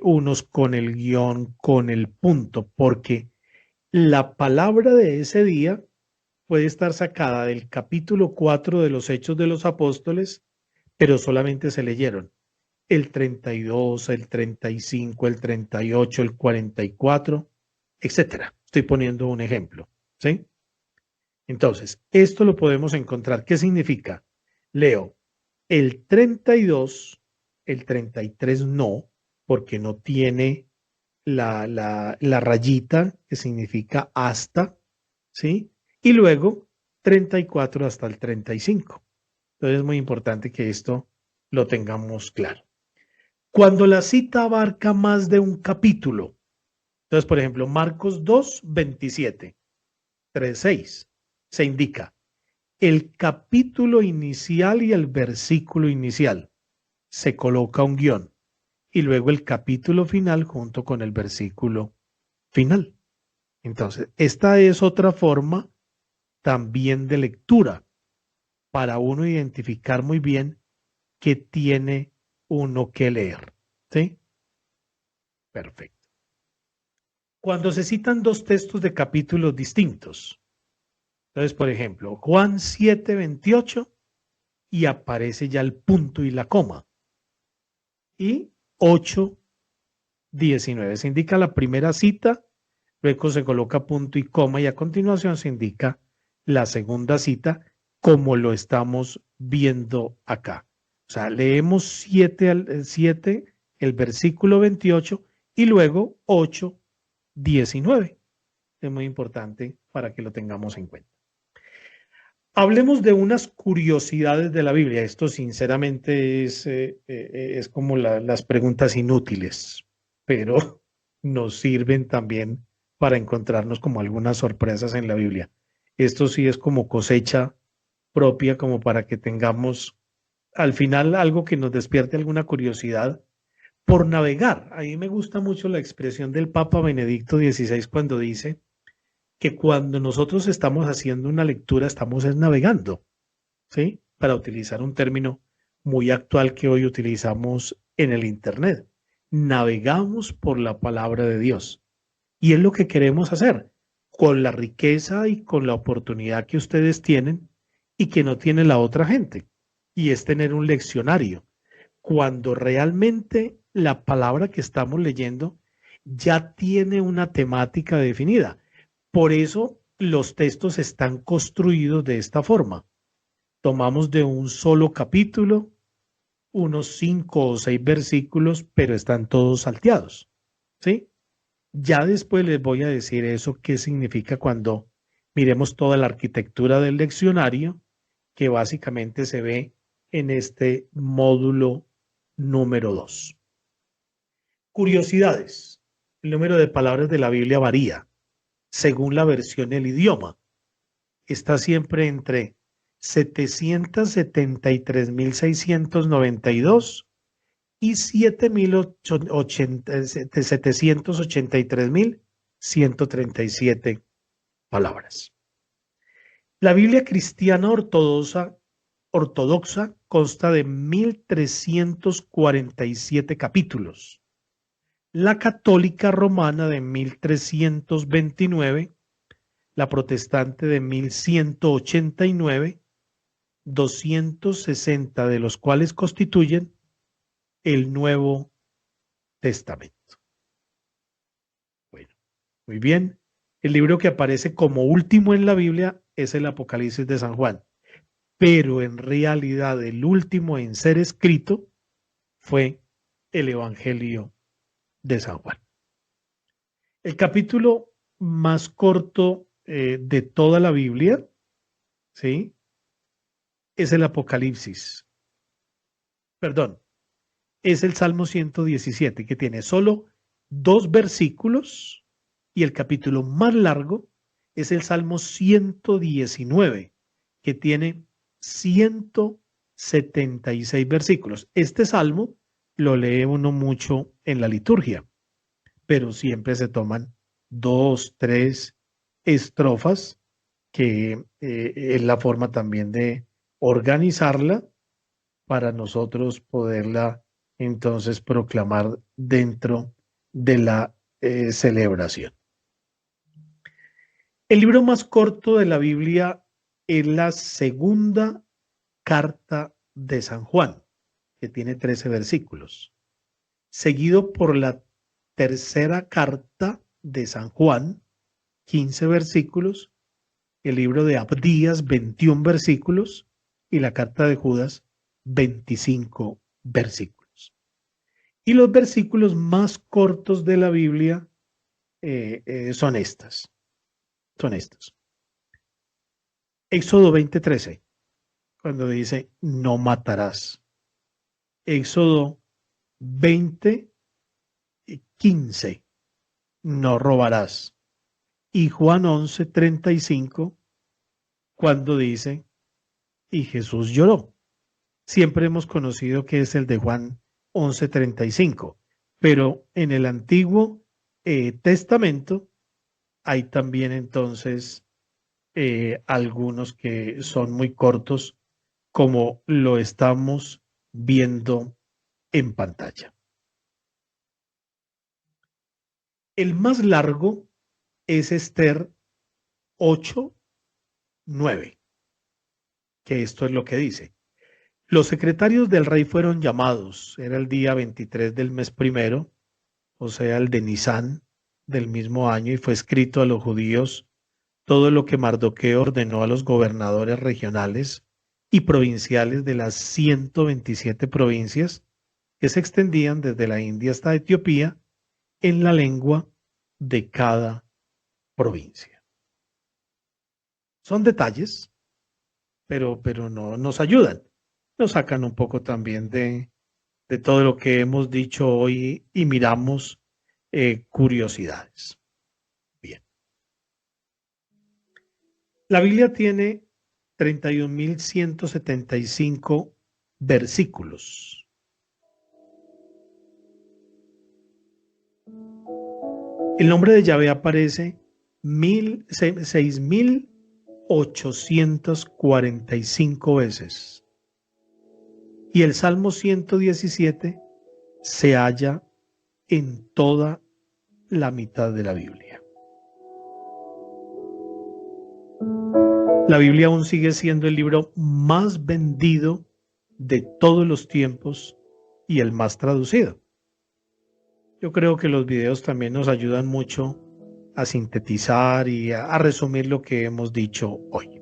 unos con el guión, con el punto, porque la palabra de ese día puede estar sacada del capítulo 4 de los Hechos de los Apóstoles, pero solamente se leyeron el 32, el 35, el 38, el 44, etcétera. Estoy poniendo un ejemplo, ¿sí? Entonces, esto lo podemos encontrar. ¿Qué significa? Leo el 32, el 33 no, porque no tiene la rayita que significa hasta, ¿sí? Y luego 34 hasta el 35. Entonces es muy importante que esto lo tengamos claro. Cuando la cita abarca más de un capítulo, entonces, por ejemplo, Marcos 2, 27, 3, 6, se indica el capítulo inicial y el versículo inicial. Se coloca un guión y luego el capítulo final junto con el versículo final. Entonces, esta es otra forma también de lectura para uno identificar muy bien qué tiene uno que leer. ¿Sí? Perfecto. Cuando se citan 2 textos de capítulos distintos, entonces, por ejemplo, Juan 7, 28 y aparece ya el punto y la coma. Y 8, 19. Se indica la primera cita, luego se coloca punto y coma y a continuación se indica la segunda cita como lo estamos viendo acá. O sea, leemos 7, el versículo 28 y luego 8, 19. Es muy importante para que lo tengamos en cuenta. Hablemos de unas curiosidades de la Biblia. Esto sinceramente es como las preguntas inútiles, pero nos sirven también para encontrarnos como algunas sorpresas en la Biblia. Esto sí es como cosecha propia, como para que tengamos al final algo que nos despierte alguna curiosidad por navegar. A mí me gusta mucho la expresión del Papa Benedicto XVI cuando dice que cuando nosotros estamos haciendo una lectura estamos navegando, ¿sí? Para utilizar un término muy actual que hoy utilizamos en el Internet. Navegamos por la palabra de Dios. Y es lo que queremos hacer con la riqueza y con la oportunidad que ustedes tienen y que no tiene la otra gente. Y es tener un leccionario. Cuando realmente la palabra que estamos leyendo ya tiene una temática definida. Por eso los textos están construidos de esta forma. Tomamos de un solo capítulo unos 5 o 6 versículos, pero están todos salteados, ¿sí? Ya después les voy a decir eso, qué significa cuando miremos toda la arquitectura del leccionario, que básicamente se ve en este módulo número 2. Curiosidades. El número de palabras de la Biblia varía según la versión y el idioma. Está siempre entre 773.692 y 783.137 palabras. La Biblia cristiana ortodoxa consta de 1.347 capítulos. La católica romana de 1.329, la protestante de 1.189, 260 de los cuales constituyen el Nuevo Testamento. Bueno, muy bien. El libro que aparece como último en la Biblia es el Apocalipsis de San Juan, pero en realidad el último en ser escrito fue el Evangelio de San Juan. El capítulo más corto de toda la Biblia, ¿sí?, es el Apocalipsis. Perdón, es el Salmo 117, que tiene solo 2 versículos, y el capítulo más largo es el Salmo 119, que tiene 176 versículos. Este salmo lo lee uno mucho en la liturgia, pero siempre se toman 2, 3 estrofas, que es la forma también de organizarla para nosotros poderla entonces proclamar dentro de la celebración. El libro más corto de la Biblia es la segunda carta de San Juan, que tiene 13 versículos, seguido por la tercera carta de San Juan, 15 versículos, el libro de Abdías, 21 versículos, y la carta de Judas, 25 versículos. Y los versículos más cortos de la Biblia son estos. Éxodo 20:13, cuando dice no matarás. Éxodo 20:15, no robarás. Y Juan 11:35, cuando dice y Jesús lloró. Siempre hemos conocido que es el de Juan 11:35, pero en el Antiguo Testamento hay también entonces algunos que son muy cortos, como lo estamos viendo en pantalla. El más largo es Esther 8:9, que esto es lo que dice. Los secretarios del rey fueron llamados, era el día 23 del mes primero, o sea, el de Nisán del mismo año, y fue escrito a los judíos todo lo que Mardoqueo ordenó a los gobernadores regionales y provinciales de las 127 provincias que se extendían desde la India hasta Etiopía en la lengua de cada provincia. Son detalles, pero no nos ayudan. Nos sacan un poco también de todo lo que hemos dicho hoy y miramos curiosidades. Bien. La Biblia tiene 31.175 versículos. El nombre de Yahvé aparece 6.845 veces. Y el Salmo 117 se halla en toda la mitad de la Biblia. La Biblia aún sigue siendo el libro más vendido de todos los tiempos y el más traducido. Yo creo que los videos también nos ayudan mucho a sintetizar y a resumir lo que hemos dicho hoy.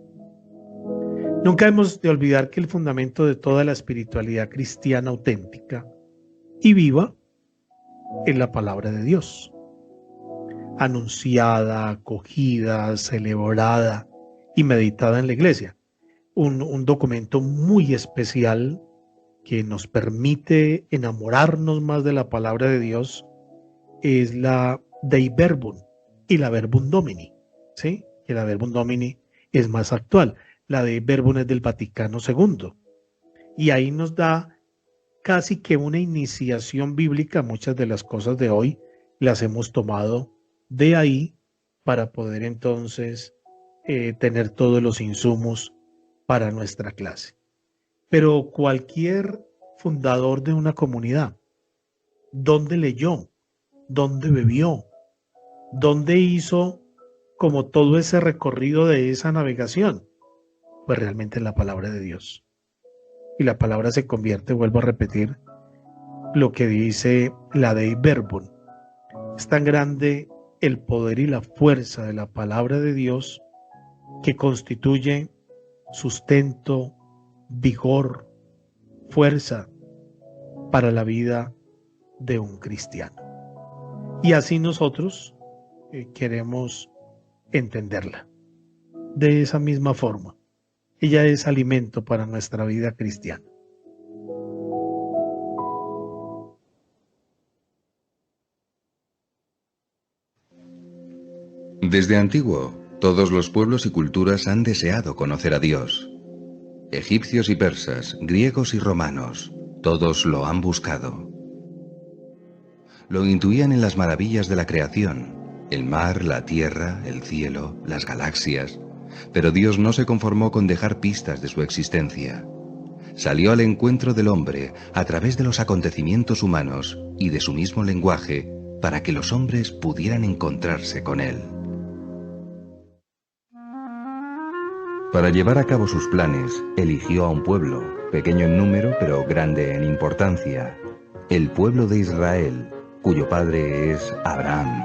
Nunca hemos de olvidar que el fundamento de toda la espiritualidad cristiana auténtica y viva es la palabra de Dios, anunciada, acogida, celebrada y meditada en la iglesia. Un documento muy especial que nos permite enamorarnos más de la palabra de Dios es la Dei Verbum y la Verbum Domini, ¿sí? Que la Verbum Domini es más actual. La Dei Verbum es del Vaticano II. Y ahí nos da casi que una iniciación bíblica. Muchas de las cosas de hoy las hemos tomado de ahí para poder entonces tener todos los insumos para nuestra clase. Pero cualquier fundador de una comunidad, ¿dónde leyó? ¿Dónde bebió? ¿Dónde hizo como todo ese recorrido de esa navegación? Pues realmente en la palabra de Dios. Y la palabra se convierte, vuelvo a repetir, lo que dice la Dei Verbum. Es tan grande el poder y la fuerza de la palabra de Dios que constituye sustento, vigor, fuerza para la vida de un cristiano. Y así nosotros queremos entenderla. De esa misma forma, ella es alimento para nuestra vida cristiana. Desde antiguo, todos los pueblos y culturas han deseado conocer a Dios. Egipcios y persas, griegos y romanos, todos lo han buscado. Lo intuían en las maravillas de la creación, el mar, la tierra, el cielo, las galaxias, pero Dios no se conformó con dejar pistas de su existencia. Salió al encuentro del hombre a través de los acontecimientos humanos y de su mismo lenguaje para que los hombres pudieran encontrarse con él. Para llevar a cabo sus planes, eligió a un pueblo, pequeño en número pero grande en importancia, el pueblo de Israel, cuyo padre es Abraham.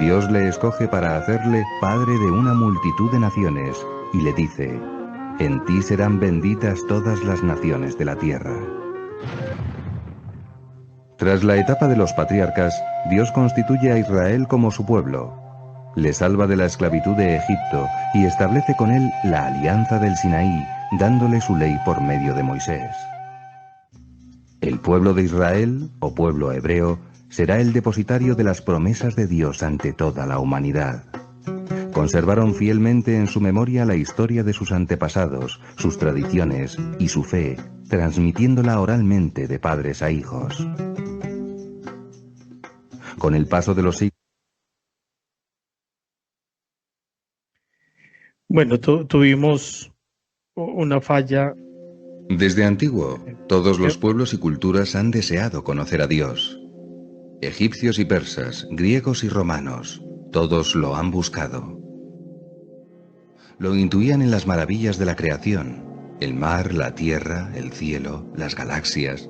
Dios le escoge para hacerle padre de una multitud de naciones y le dice: en ti serán benditas todas las naciones de la tierra. Tras la etapa de los patriarcas, Dios constituye a Israel como su pueblo. Le salva de la esclavitud de Egipto y establece con él la alianza del Sinaí, dándole su ley por medio de Moisés. El pueblo de Israel, o pueblo hebreo, será el depositario de las promesas de Dios ante toda la humanidad. Conservaron fielmente en su memoria la historia de sus antepasados, sus tradiciones y su fe, transmitiéndola oralmente de padres a hijos. Con el paso de los siglos. Bueno, tuvimos una falla. Desde antiguo, todos los pueblos y culturas han deseado conocer a Dios. Egipcios y persas, griegos y romanos, todos lo han buscado. Lo intuían en las maravillas de la creación, el mar, la tierra, el cielo, las galaxias,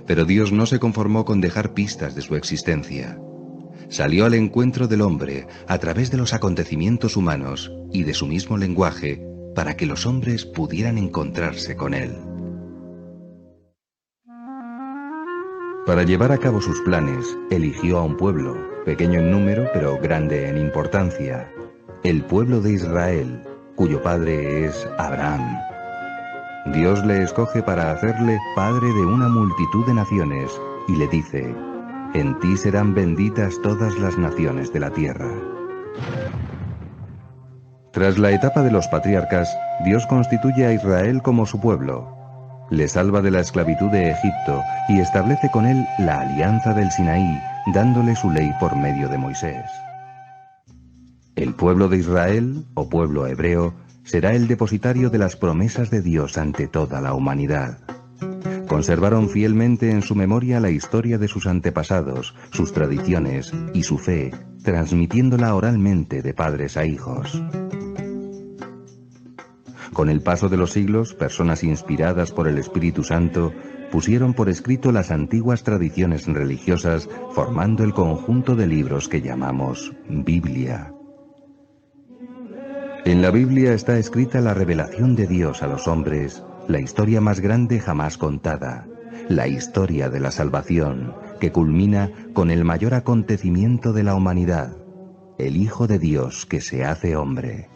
pero Dios no se conformó con dejar pistas de su existencia. Salió al encuentro del hombre a través de los acontecimientos humanos y de su mismo lenguaje para que los hombres pudieran encontrarse con él. Para llevar a cabo sus planes, eligió a un pueblo, pequeño en número pero grande en importancia, el pueblo de Israel, cuyo padre es Abraham. Dios le escoge para hacerle padre de una multitud de naciones y le dice: en ti serán benditas todas las naciones de la tierra. Tras la etapa de los patriarcas, Dios constituye a Israel como su pueblo. Le salva de la esclavitud de Egipto y establece con él la alianza del Sinaí, dándole su ley por medio de Moisés. El pueblo de Israel, o pueblo hebreo, será el depositario de las promesas de Dios ante toda la humanidad. Conservaron fielmente en su memoria la historia de sus antepasados, sus tradiciones y su fe, transmitiéndola oralmente de padres a hijos. Con el paso de los siglos, personas inspiradas por el Espíritu Santo pusieron por escrito las antiguas tradiciones religiosas, formando el conjunto de libros que llamamos Biblia. En la Biblia está escrita la revelación de Dios a los hombres, la historia más grande jamás contada, la historia de la salvación, que culmina con el mayor acontecimiento de la humanidad, el Hijo de Dios que se hace hombre.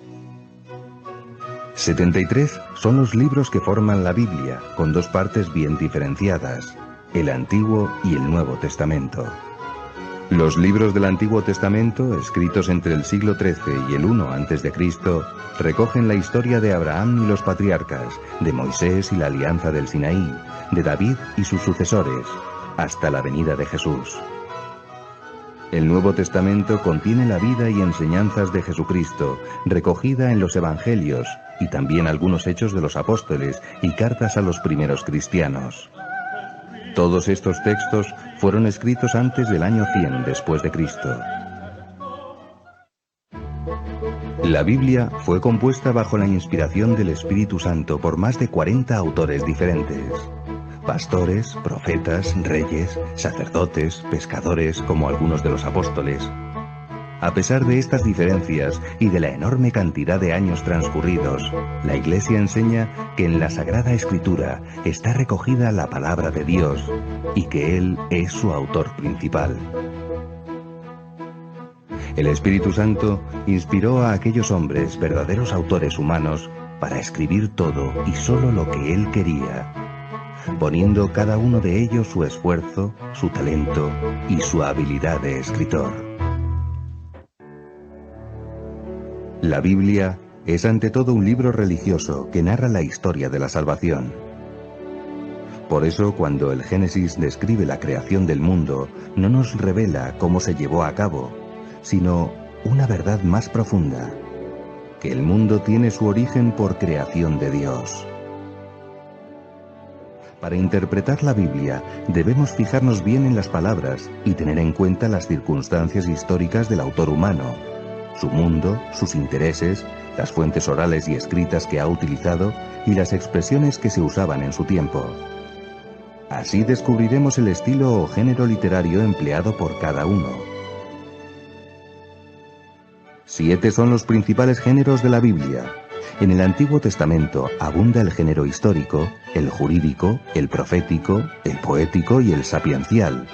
73 son los libros que forman la Biblia, con dos partes bien diferenciadas, el Antiguo y el Nuevo Testamento. Los libros del Antiguo Testamento, escritos entre el siglo XIII y el I a.C., recogen la historia de Abraham y los patriarcas, de Moisés y la alianza del Sinaí, de David y sus sucesores, hasta la venida de Jesús. El Nuevo Testamento contiene la vida y enseñanzas de Jesucristo, recogida en los Evangelios, y también algunos hechos de los apóstoles y cartas a los primeros cristianos. Todos estos textos fueron escritos antes del año 100 después de Cristo. La Biblia fue compuesta bajo la inspiración del Espíritu Santo por más de 40 autores diferentes. Pastores, profetas, reyes, sacerdotes, pescadores, como algunos de los apóstoles. A pesar de estas diferencias y de la enorme cantidad de años transcurridos, la Iglesia enseña que en la Sagrada Escritura está recogida la palabra de Dios y que Él es su autor principal. El Espíritu Santo inspiró a aquellos hombres, verdaderos autores humanos, para escribir todo y solo lo que Él quería, poniendo cada uno de ellos su esfuerzo, su talento y su habilidad de escritor. La Biblia es ante todo un libro religioso que narra la historia de la salvación. Por eso, cuando el Génesis describe la creación del mundo, no nos revela cómo se llevó a cabo, sino una verdad más profunda, que el mundo tiene su origen por creación de Dios. Para interpretar la Biblia, debemos fijarnos bien en las palabras y tener en cuenta las circunstancias históricas del autor humano, su mundo, sus intereses, las fuentes orales y escritas que ha utilizado y las expresiones que se usaban en su tiempo. Así descubriremos el estilo o género literario empleado por cada uno. 7 son los principales géneros de la Biblia. En el Antiguo Testamento abunda el género histórico, el jurídico, el profético, el poético y el sapiencial.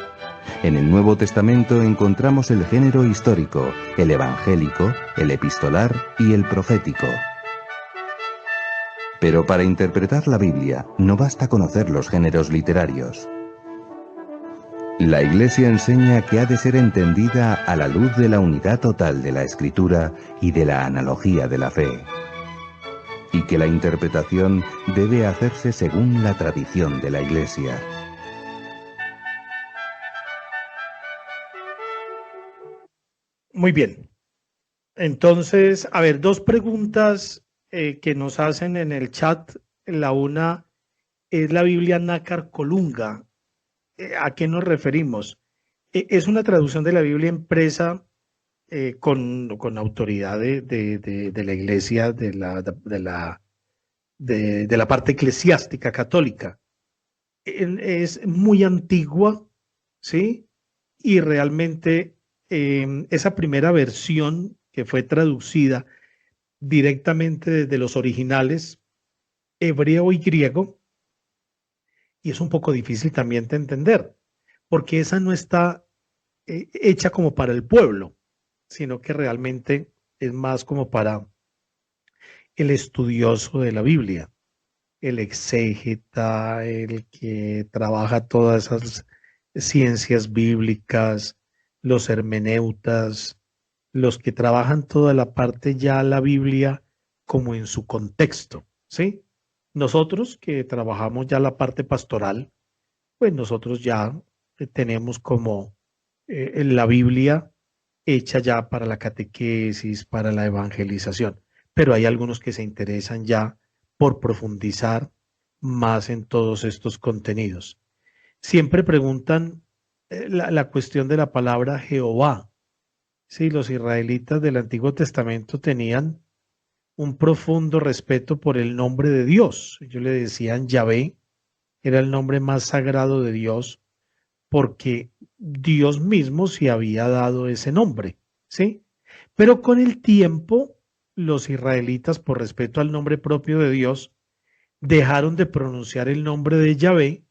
En el Nuevo Testamento encontramos el género histórico, el evangélico, el epistolar y el profético. Pero para interpretar la Biblia no basta conocer los géneros literarios. La Iglesia enseña que ha de ser entendida a la luz de la unidad total de la Escritura y de la analogía de la fe, y que la interpretación debe hacerse según la tradición de la Iglesia. Muy bien. Entonces, a ver, dos preguntas que nos hacen en el chat. La una es la Biblia Nácar Colunga. ¿A qué nos referimos? Es una traducción de la Biblia impresa con autoridad de la Iglesia, de la parte eclesiástica católica. Es muy antigua, ¿sí? Y realmente esa primera versión que fue traducida directamente desde los originales hebreo y griego, y es un poco difícil también de entender, porque esa no está hecha como para el pueblo, sino que realmente es más como para el estudioso de la Biblia, el exégeta, el que trabaja todas esas ciencias bíblicas, los hermeneutas, los que trabajan toda la parte ya la Biblia como en su contexto, ¿sí? Nosotros que trabajamos ya la parte pastoral, pues nosotros ya tenemos como la Biblia hecha ya para la catequesis, para la evangelización, pero hay algunos que se interesan ya por profundizar más en todos estos contenidos. Siempre preguntan la cuestión de la palabra Jehová. Sí, los israelitas del Antiguo Testamento tenían un profundo respeto por el nombre de Dios. Ellos le decían Yahvé era el nombre más sagrado de Dios porque Dios mismo se había dado ese nombre, ¿sí? Pero con el tiempo, los israelitas, por respeto al nombre propio de Dios, dejaron de pronunciar el nombre de Yahvé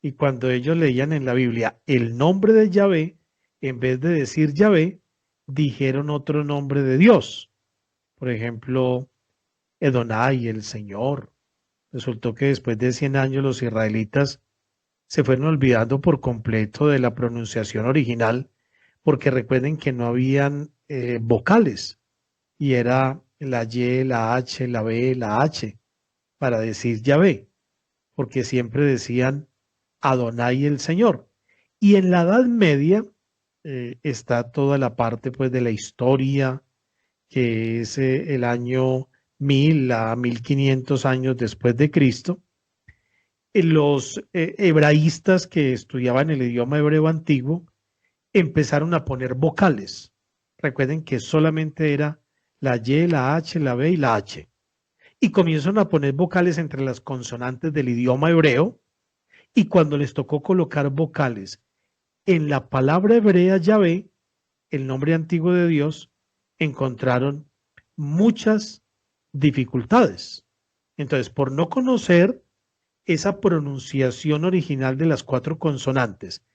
y cuando ellos leían en la Biblia el nombre de Yahvé, en vez de decir Yahvé, dijeron otro nombre de Dios. Por ejemplo, Edonai, el Señor. Resultó que después de 100 años los israelitas se fueron olvidando por completo de la pronunciación original, porque recuerden que no habían vocales y era la Y, la H, la B, la H para decir Yahvé, porque siempre decían Adonai el Señor. Y en la Edad Media está toda la parte pues de la historia, que es el año 1000 a 1500 años después de Cristo. Los hebraístas que estudiaban el idioma hebreo antiguo empezaron a poner vocales. Recuerden que solamente era la Y, la H, la B y la H. Y comienzan a poner vocales entre las consonantes del idioma hebreo. Y cuando les tocó colocar vocales en la palabra hebrea Yahvé, el nombre antiguo de Dios, encontraron muchas dificultades. Entonces, por no conocer esa pronunciación original de las 4 consonantes,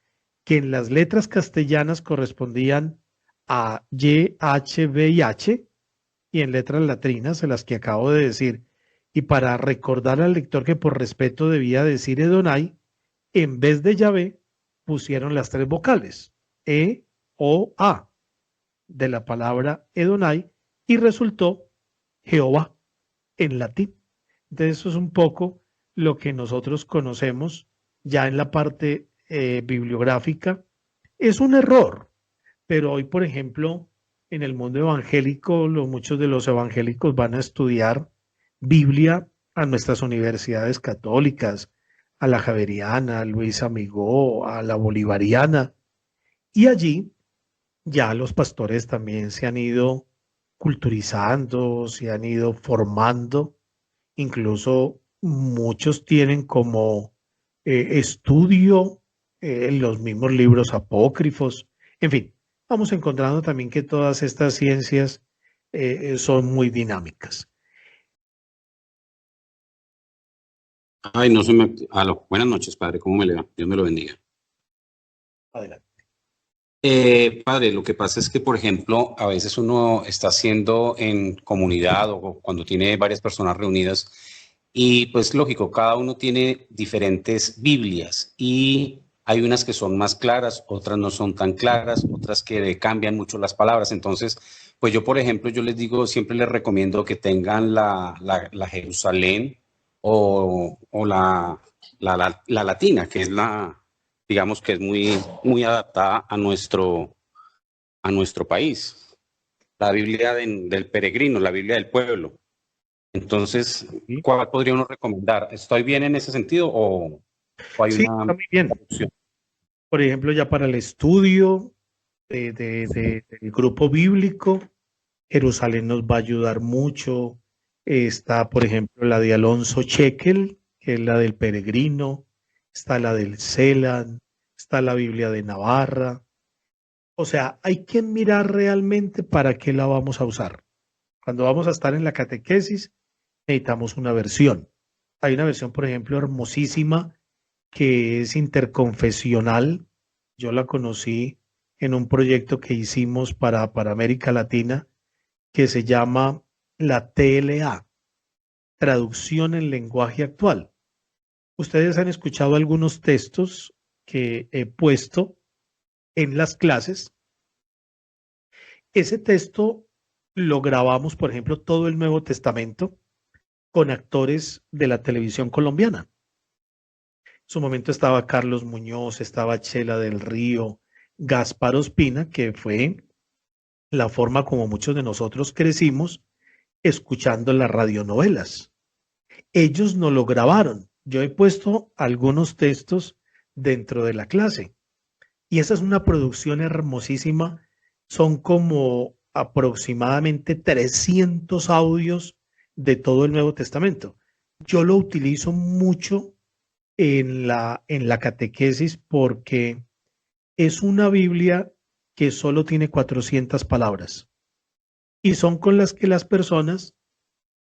que en las letras castellanas correspondían a Y, H, B y H, y en letras latrinas, de las que acabo de decir, y para recordar al lector que por respeto debía decir Edonai, en vez de Yahvé, pusieron las 3 vocales, E, O, A, de la palabra Edonai, y resultó Jehová en latín. Entonces eso es un poco lo que nosotros conocemos ya en la parte bibliográfica. Es un error, pero hoy, por ejemplo, en el mundo evangélico, muchos de los evangélicos van a estudiar Biblia a nuestras universidades católicas, a la Javeriana, a Luis Amigó, a la Bolivariana, y allí ya los pastores también se han ido culturizando, se han ido formando, incluso muchos tienen como estudio los mismos libros apócrifos, en fin, vamos encontrando también que todas estas ciencias son muy dinámicas. Ay, no se me... Aló. Buenas noches, padre. ¿Cómo me le va? Dios me lo bendiga. Adelante. Padre, lo que pasa es que, por ejemplo, a veces uno está haciendo en comunidad o cuando tiene varias personas reunidas y pues lógico, cada uno tiene diferentes Biblias y hay unas que son más claras, otras no son tan claras, otras que cambian mucho las palabras. Entonces, pues yo, por ejemplo, yo les digo, siempre les recomiendo que tengan la Jerusalén o la latina, que es digamos que es muy adaptada a nuestro país. La Biblia del peregrino, la Biblia del pueblo. Entonces, Sí, ¿cuál podría uno recomendar? ¿Estoy bien en ese sentido o hay sí, una está muy bien. opción? Por ejemplo, ya para el estudio del grupo bíblico, Jerusalén nos va a ayudar mucho. Está, por ejemplo, la de Alonso Chequel, que es la del peregrino. Está la del Celan. Está la Biblia de Navarra. O sea, hay que mirar realmente para qué la vamos a usar. Cuando vamos a estar en la catequesis, necesitamos una versión. Hay una versión, por ejemplo, hermosísima que es interconfesional. Yo la conocí en un proyecto que hicimos para América Latina que se llama la TLA, Traducción en Lenguaje Actual. Ustedes han escuchado algunos textos que he puesto en las clases. Ese texto lo grabamos, por ejemplo, todo el Nuevo Testamento con actores de la televisión colombiana. En su momento estaba Carlos Muñoz, estaba Chela del Río, Gaspar Ospina, que fue la forma como muchos de nosotros crecimos escuchando las radionovelas. Ellos no lo grabaron. Yo he puesto algunos textos dentro de la clase y esa es una producción hermosísima. Son como aproximadamente 300 audios de todo el Nuevo Testamento. Yo lo utilizo mucho en la catequesis porque es una Biblia que solo tiene 400 palabras y son con las que las personas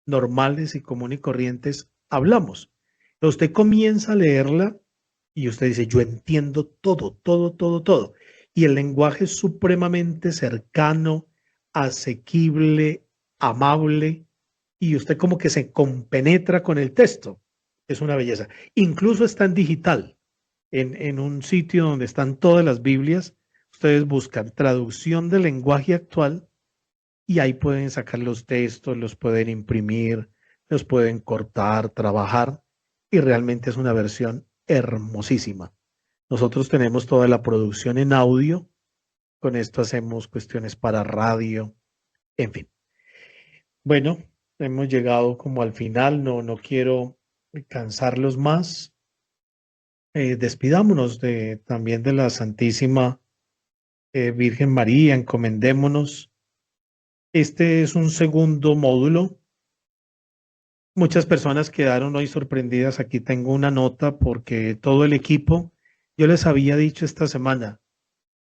normales y comunes y corrientes hablamos. Usted comienza a leerla y usted dice, yo entiendo todo, todo, todo, todo. Y el lenguaje es supremamente cercano, asequible, amable, y usted como que se compenetra con el texto. Es una belleza. Incluso está en digital, en un sitio donde están todas las Biblias. Ustedes buscan traducción del lenguaje actual y ahí pueden sacar los textos, los pueden imprimir, los pueden cortar, trabajar, y realmente es una versión hermosísima. Nosotros tenemos toda la producción en audio, con esto hacemos cuestiones para radio, en fin. Bueno, hemos llegado como al final, no quiero cansarlos más. Despidámonos también de la Santísima Virgen María, encomendémonos. Este es un segundo módulo. Muchas personas quedaron hoy sorprendidas. Aquí tengo una nota porque todo el equipo, yo les había dicho esta semana,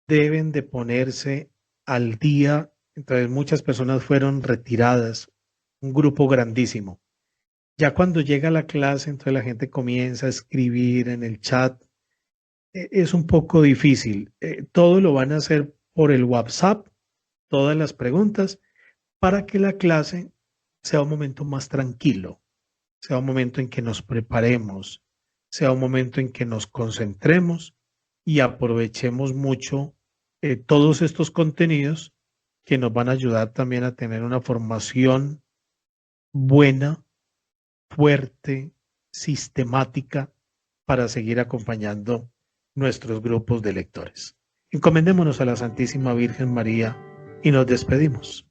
deben de ponerse al día. Entonces muchas personas fueron retiradas, un grupo grandísimo. Ya cuando llega la clase, entonces la gente comienza a escribir en el chat. Es un poco difícil. Todo lo van a hacer por el WhatsApp, todas las preguntas, para que la clase sea un momento más tranquilo, sea un momento en que nos preparemos, sea un momento en que nos concentremos y aprovechemos mucho todos estos contenidos que nos van a ayudar también a tener una formación buena, fuerte, sistemática para seguir acompañando nuestros grupos de lectores. Encomendémonos a la Santísima Virgen María y nos despedimos.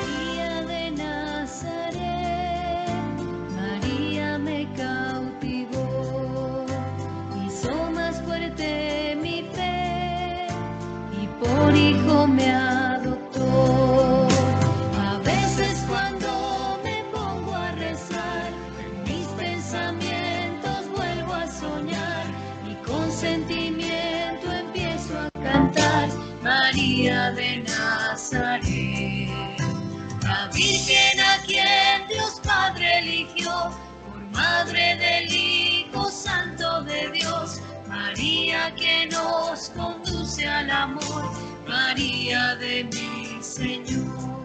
María de Nazaret, María me cautivó, hizo más fuerte mi fe y por hijo me adoptó. A veces cuando me pongo a rezar, en mis pensamientos vuelvo a soñar y con sentimiento empiezo a cantar. María de Nazaret, la Virgen a quien Dios Padre eligió por madre del Hijo Santo de Dios. María que nos conduce al amor, María de mi Señor.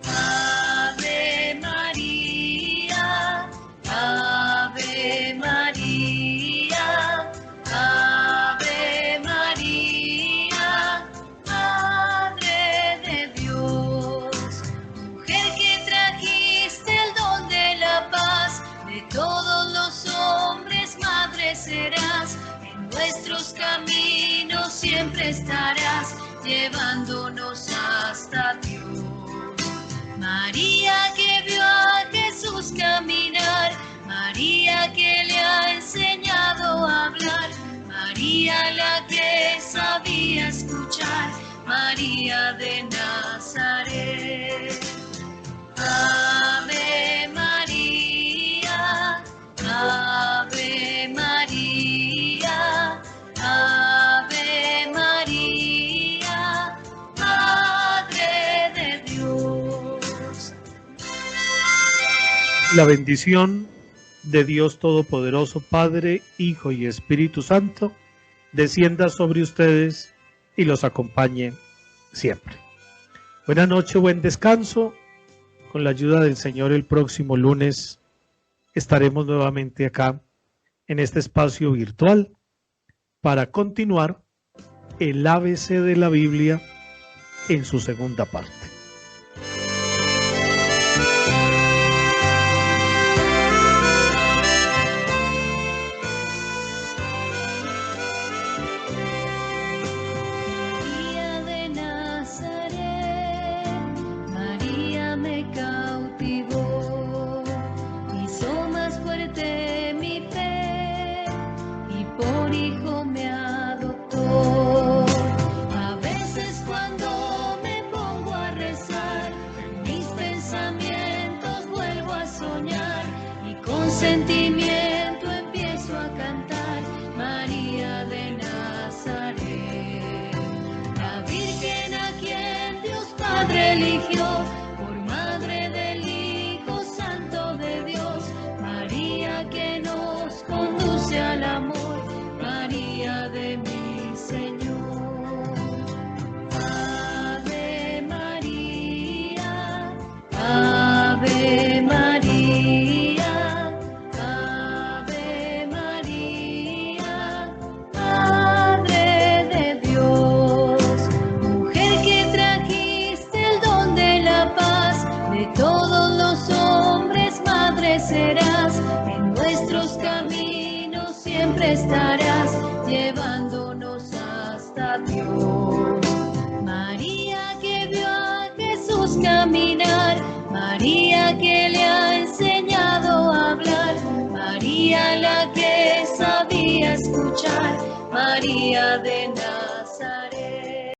Ave María, Ave María, Ave María, Madre de Dios. Mujer que trajiste el don de la paz, de todos los hombres madre serás. En nuestros caminos siempre estarás, llevándonos hasta Dios. María que vio a Jesús caminar, María que le ha enseñado a hablar, María la que sabía escuchar, María de Nazaret. Ave María, Ave María, Ave María, Madre de Dios. La bendición de Dios Todopoderoso, Padre, Hijo y Espíritu Santo, descienda sobre ustedes y los acompañe siempre. Buenas noches, buen descanso. Con la ayuda del Señor, el próximo lunes estaremos nuevamente acá en este espacio virtual para continuar el ABC de la Biblia en su segunda parte. María de Nazaret, María me cautivó, hizo más fuerte sentimiento empiezo a cantar, María de Nazaret, la Virgen a quien Dios Padre eligió por madre del Hijo Santo de Dios, María que nos conduce al amor, María de mi Señor. Ave María, Ave María, Ave María, Madre de Dios, mujer que trajiste el don de la paz, de todos los hombres madre serás, en nuestros caminos siempre estarás, llevándonos hasta Dios. María que vio a Jesús caminar, María que le ha enseñado a hablar, María la que sabía escuchar, María de Nazaret.